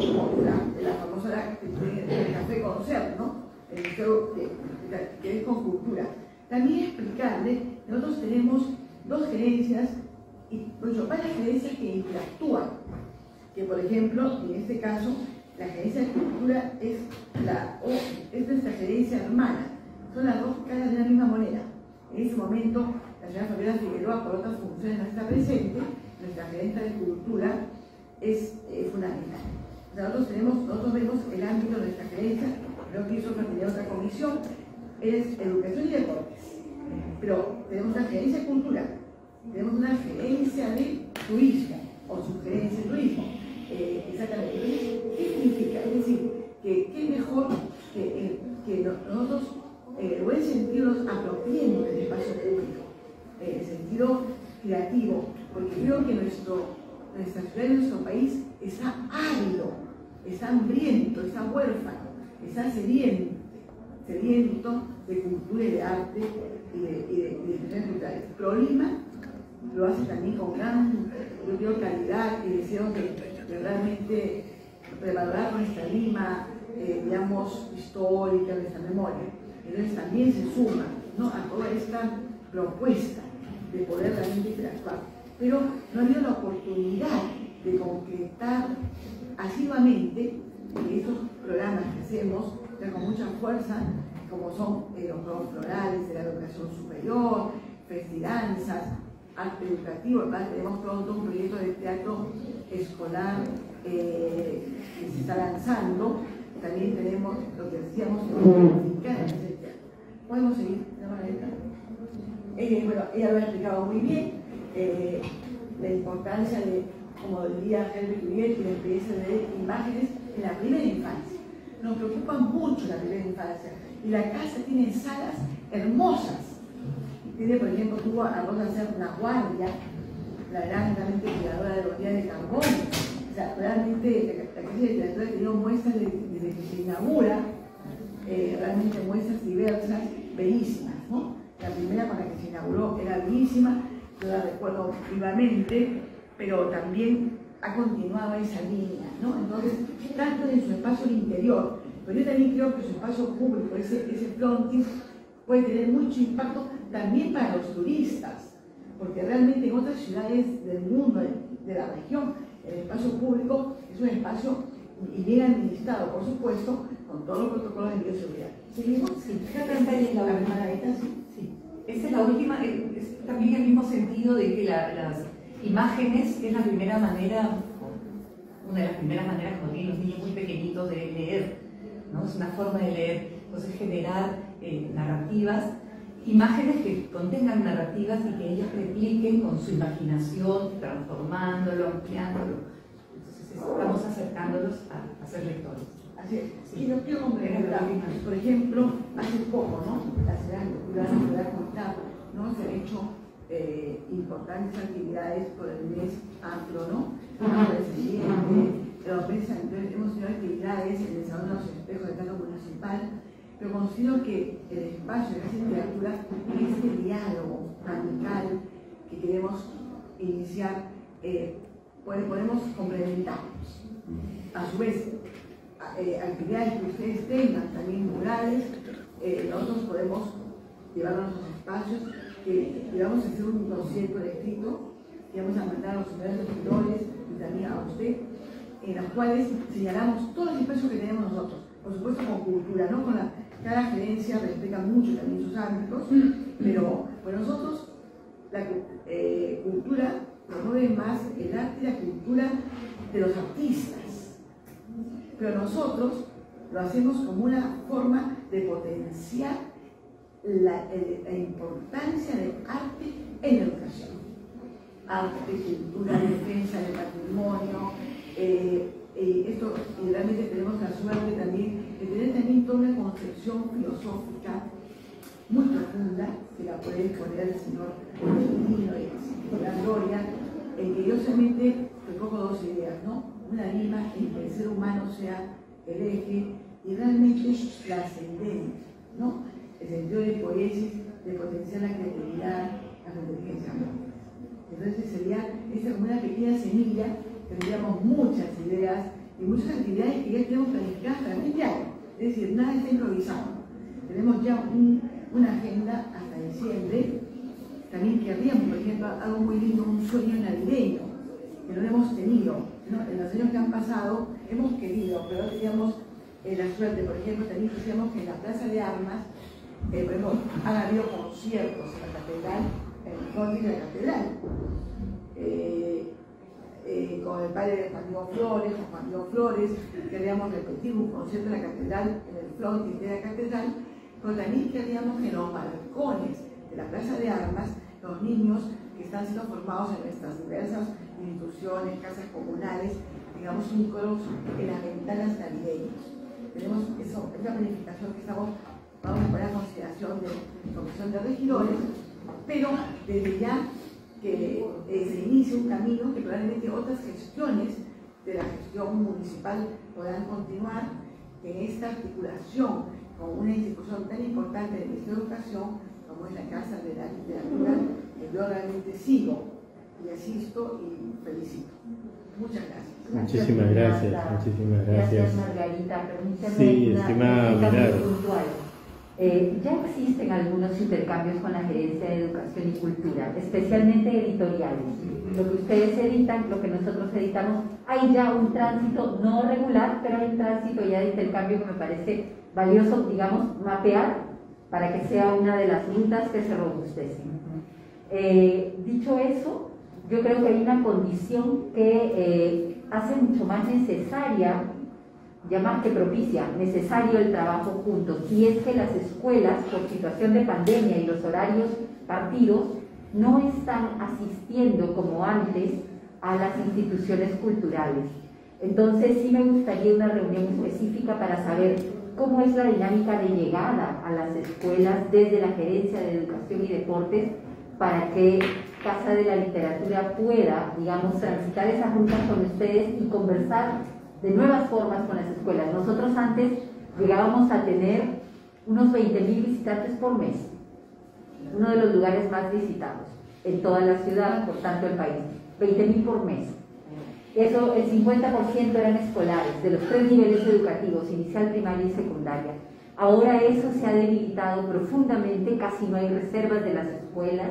la famosa el Café Concert, ¿no?, el museo que es con cultura. También explicarle, nosotros tenemos 2 gerencias, y varias gerencias que interactúan, que por ejemplo, en este caso, la gerencia de cultura es nuestra gerencia hermana, son las 2 caras de la misma moneda. En ese momento, la señora Fabiola Figueroa, por otras funciones, no está presente, nuestra gerencia de cultura es fundamental. Nosotros vemos el ámbito de nuestra gerencia, creo que eso tenía otra comisión, es educación y deportes, pero tenemos una gerencia de cultura, tenemos una gerencia de turismo, o subgerencia de turismo, exactamente. Entonces, ¿qué significa? Es decir, que qué mejor que nosotros, en el buen sentido, nos apropiemos del espacio público, en el sentido creativo, porque creo que nuestra ciudad y nuestro país está ávido, está hambriento, está huérfano, está sediento de cultura y de arte y de expresiones culturales. Prolima lo hace también con gran calidad y deseo de realmente revalorar nuestra Lima, digamos, histórica, nuestra memoria. Entonces también se suma, ¿no?, a toda esta propuesta de poder realmente interactuar. Pero no ha habido la oportunidad de concretar asiduamente estos programas que hacemos con mucha fuerza, como son los juegos florales de la educación superior, festidanzas, arte educativo. Además, tenemos todo un proyecto de teatro escolar que se está lanzando. También tenemos lo que decíamos, podemos seguir de manera. bueno, ella lo ha explicado muy bien, la importancia de, como diría Henry Cuyel, la experiencia de imágenes en la primera infancia. Nos preocupa mucho la primera infancia. Y la casa tiene salas hermosas. Tiene, por ejemplo, vamos a hacer una guardia, la gran cuidadora de los días de carbón. O sea, realmente la Casa de Literatura ha tenido muestras desde que se inaugura, realmente muestras diversas, bellísimas, ¿no? La primera con la que se inauguró era bellísima, yo la recuerdo vivamente, pero también ha continuado esa línea, ¿no? Entonces, tanto en su espacio interior, pero yo también creo que su espacio público, ese frontis, puede tener mucho impacto también para los turistas, porque realmente en otras ciudades del mundo, de la región, el espacio público es un espacio y bien administrado, por supuesto, con todos los protocolos de bioseguridad. ¿Seguimos? Sí. Sí. Esa es la última, es también el mismo sentido de que las imágenes es la primera manera, una de las primeras maneras que tienen los niños muy pequeñitos de leer, ¿no? Es una forma de leer, entonces generar narrativas, imágenes que contengan narrativas y que ellos repliquen con su imaginación, transformándolo, ampliándolo. Entonces estamos acercándolos a ser lectores. Así es. Y yo quiero complementar, por ejemplo, hace poco, ¿no? La ciudad nos lo ha contado, ¿no? Se han hecho importantes actividades por el mes afro, ¿no? Los meses anteriores hemos tenido actividades en el Salón de los Espejos del Teatro Municipal, pero considero que el espacio de esa literatura es este diálogo amical que queremos iniciar, podemos complementarnos. A su vez, actividades que ustedes tengan, también murales, nosotros podemos llevar a nuestros espacios, que vamos a hacer un dossier por escrito, que vamos a mandar a los señores regidores y también a usted, en los cuales señalamos todos los espacios que tenemos nosotros, por supuesto con cultura, ¿no? Cada gerencia respeta mucho también sus ámbitos, pero por nosotros la cultura promueve más el arte y la cultura de los artistas, pero nosotros lo hacemos como una forma de potenciar la importancia del arte en la educación. Arte, cultura, defensa del patrimonio, esto, y realmente tenemos la suerte también de tener también toda una concepción filosófica muy profunda, que la puede exponer el señor Argentino y la Gloria, en que yo solamente recojo dos ideas, ¿no? Una lima en que el ser humano sea el eje y realmente la ascendencia, ¿no? El sentido de poesis, de potenciar la creatividad, la inteligencia. Entonces sería esta como una pequeña semilla, tendríamos muchas ideas y muchas actividades que ya tenemos planificadas para el fin de año. Es decir, nada está improvisado. Tenemos ya una agenda hasta diciembre. También querríamos, por ejemplo, algo muy lindo, un sueño navideño, que no lo hemos tenido, ¿no? En los años que han pasado hemos querido, pero no teníamos la suerte. Por ejemplo, también quisiéramos que en la Plaza de Armas, por ejemplo, han habido conciertos en la catedral, en el frontis de la catedral, con el padre de Juan Diego Flores, queríamos repetir un concierto en la catedral, en el frontis de la catedral, pero también queríamos que en los balcones de la Plaza de Armas, los niños que están siendo formados en nuestras diversas instituciones, casas comunales, digamos un coro en las ventanas navideñas. Tenemos eso, esa planificación que vamos a poner a consideración de la Comisión de Regidores, pero desde ya que se inicie un camino que probablemente otras gestiones de la gestión municipal podrán continuar en esta articulación con una institución tan importante del Ministerio de Educación como es la Casa de la Literatura, que yo realmente sigo y asisto y felicito. Muchas gracias. Muchísimas gracias, muchísimas gracias. Gracias, Margarita. Permíteme sí, estimada Milagro. Ya existen algunos intercambios con la Gerencia de Educación y Cultura, especialmente editoriales. Lo que ustedes editan, lo que nosotros editamos, hay ya un tránsito no regular, pero hay un tránsito ya de intercambio que me parece valioso, digamos, mapear para que sea una de las rutas que se robustecen. Dicho eso, yo creo que hay una condición que hace mucho más necesaria, ya más que propicia, necesario el trabajo juntos, y es que las escuelas, por situación de pandemia y los horarios partidos, no están asistiendo como antes a las instituciones culturales. Entonces sí me gustaría una reunión específica para saber cómo es la dinámica de llegada a las escuelas desde la Gerencia de Educación y Deportes para que Casa de la Literatura pueda, digamos, transitar esas rutas con ustedes y conversar de nuevas formas con las escuelas. Nosotros antes llegábamos a tener unos 20.000 visitantes por mes, uno de los lugares más visitados en toda la ciudad, por tanto el país, 20.000 por mes. Eso, el 50% eran escolares, de los 3 niveles educativos, inicial, primaria y secundaria. Ahora eso se ha debilitado profundamente, casi no hay reservas de las escuelas.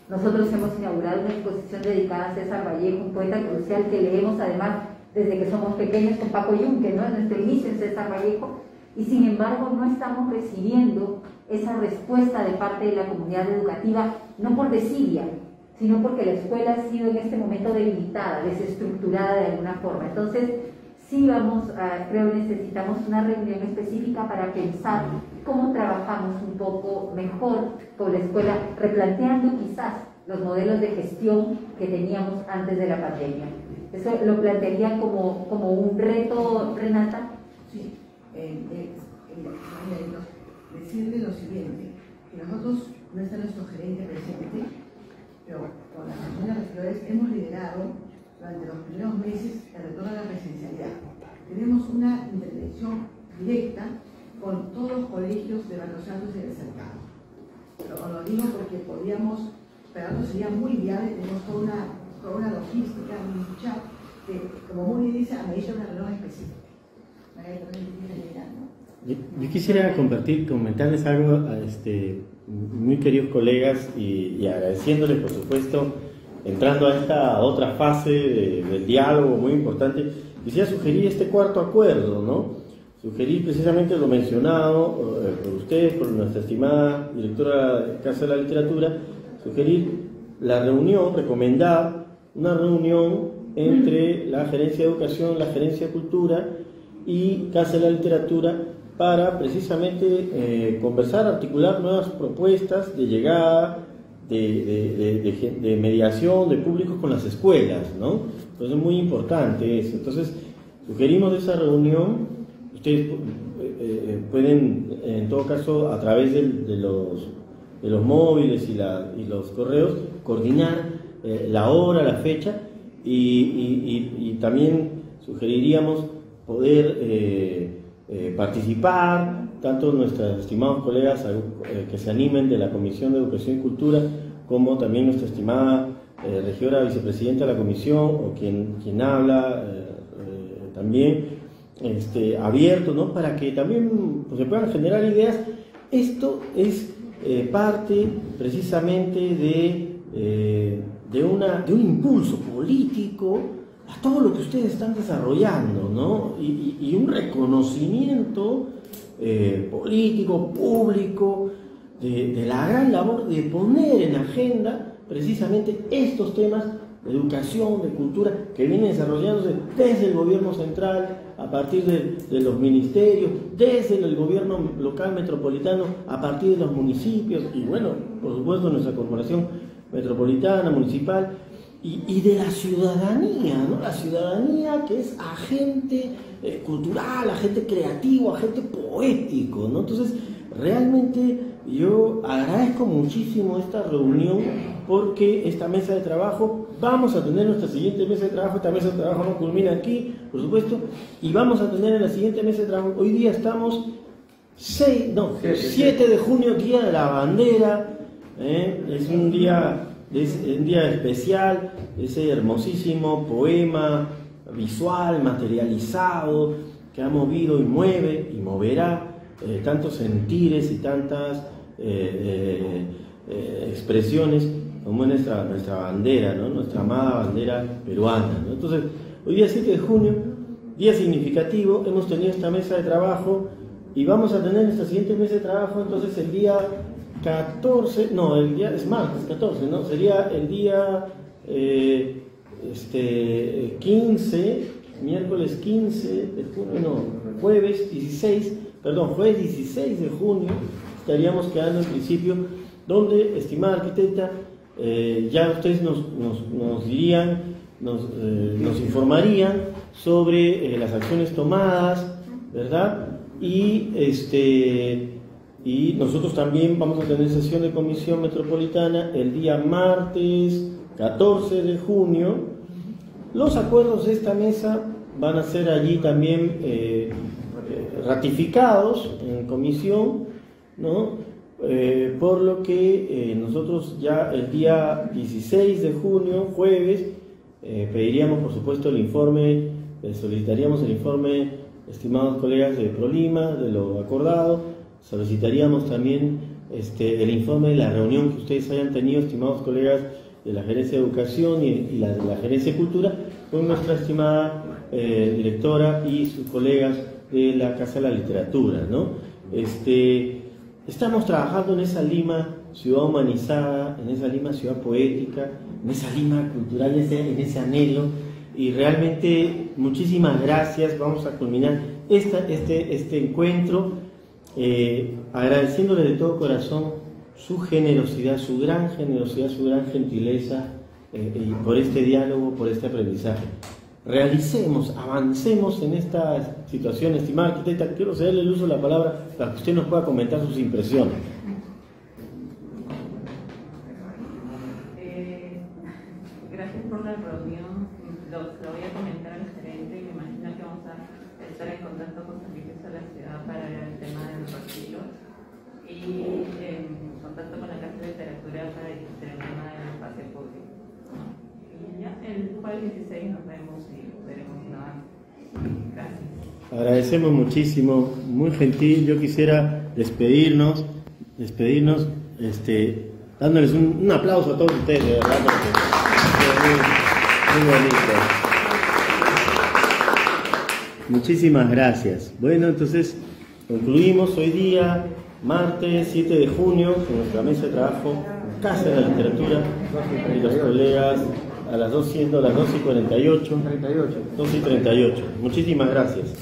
Nosotros hemos inaugurado una exposición dedicada a César Vallejo, un poeta crucial que leemos además desde que somos pequeños con Paco Yunque, ¿no? En nuestro inicio en César Vallejo, y sin embargo no estamos recibiendo esa respuesta de parte de la comunidad educativa, no por desidia, sino porque la escuela ha sido en este momento debilitada, desestructurada de alguna forma. Entonces, sí creo necesitamos una reunión específica para pensar cómo trabajamos un poco mejor con la escuela, replanteando quizás los modelos de gestión que teníamos antes de la pandemia. Eso lo plantearía como un reto, Renata. Sí, decirle lo siguiente, que nosotros, no está nuestro gerente presente, pero con las personas rectores hemos liderado durante los primeros meses el retorno a la presencialidad. Tenemos una intervención directa con todos los colegios de Barrio Santos y del Cercado. Pero lo digo porque podíamos, pero no sería muy viable, tenemos toda una logística, un chat, que como muy dice, amerita una reunión específica. Yo quisiera comentarles algo a muy queridos colegas y agradeciéndoles, por supuesto, entrando a esta otra fase del diálogo muy importante. Quisiera sugerir este cuarto acuerdo, ¿no? Sugerir precisamente lo mencionado por ustedes, por nuestra estimada directora de Casa de la Literatura, sugerir la reunión, recomendar una reunión entre la Gerencia de Educación, la Gerencia de Cultura y Casa de la Literatura para precisamente conversar, articular nuevas propuestas de llegada, de mediación de públicos con las escuelas, ¿no? Entonces es muy importante eso. Entonces sugerimos esa reunión. Ustedes pueden, en todo caso, a través de los móviles y los correos, coordinar la hora, la fecha, y también sugeriríamos poder participar, tanto nuestros estimados colegas que se animen de la Comisión de Educación y Cultura, como también nuestra estimada regidora vicepresidenta de la Comisión, o quien habla también, abierto, ¿no? Para que también pues, se puedan generar ideas. Esto es parte precisamente de un impulso político a todo lo que ustedes están desarrollando, ¿no? Y un reconocimiento político, público, de la gran labor de poner en agenda precisamente estos temas de educación, de cultura, que vienen desarrollándose desde el gobierno central, a partir de los ministerios, desde el gobierno local metropolitano, a partir de los municipios, y bueno, por supuesto nuestra corporación metropolitana, municipal, y de la ciudadanía, ¿no? La ciudadanía que es agente cultural, agente creativo, agente poético, ¿no? Entonces, realmente yo agradezco muchísimo esta reunión, porque esta mesa de trabajo, vamos a tener nuestra siguiente mesa de trabajo. Esta mesa de trabajo no culmina aquí, por supuesto, y vamos a tener en la siguiente mesa de trabajo. Hoy día estamos 7 de junio, Día de la Bandera, es un día especial, ese hermosísimo poema visual, materializado, que ha movido y mueve y moverá tantos sentires y tantas expresiones como nuestra bandera, ¿no? Nuestra amada bandera peruana, ¿no? Entonces, hoy día 7 de junio, día significativo, hemos tenido esta mesa de trabajo y vamos a tener nuestra siguiente mesa de trabajo, entonces el día 14, no, el día es martes 14, ¿no? Sería el día 15, miércoles 15 de junio, no, jueves 16 de junio, estaríamos quedando en principio, donde, estimada arquitecta, ya ustedes nos dirían, nos informarían sobre las acciones tomadas, ¿verdad? Y nosotros también vamos a tener sesión de comisión metropolitana el día martes 14 de junio. Los acuerdos de esta mesa van a ser allí también ratificados en comisión, ¿no? Por lo que nosotros ya el día 16 de junio, jueves, pediríamos por supuesto el informe, solicitaríamos el informe, estimados colegas de ProLima, de lo acordado. Solicitaríamos también el informe de la reunión que ustedes hayan tenido, estimados colegas de la Gerencia de Educación y la de la Gerencia de Cultura, con nuestra estimada directora y sus colegas de la Casa de la Literatura, ¿no? Estamos trabajando en esa Lima ciudad humanizada, en esa Lima ciudad poética, en esa Lima cultural, en ese anhelo, y realmente muchísimas gracias. Vamos a culminar este encuentro agradeciéndole de todo corazón su generosidad, su gran gentileza, por este diálogo, por este aprendizaje. Realicemos, avancemos en esta situación. Estimada arquitecta, quiero cederle el uso de la palabra para que usted nos pueda comentar sus impresiones. Gracias por la reunión. Lo voy a comentar al gerente y me imagino que vamos a estar en contacto con servicios de la ciudad para el tema de los archivos y en contacto con la Casa de Literatura para discutir el tema del espacio público. Y ya el jueves 16 nos vemos y veremos nada. Gracias. Agradecemos muchísimo, muy gentil. Yo quisiera despedirnos, dándoles un aplauso a todos ustedes, de verdad, porque muy bonito. Muchísimas gracias. Bueno, entonces concluimos hoy día, martes 7 de junio, con nuestra mesa de trabajo, Casa de la Literatura, y los colegas a las 2:48. 2:38. Muchísimas gracias.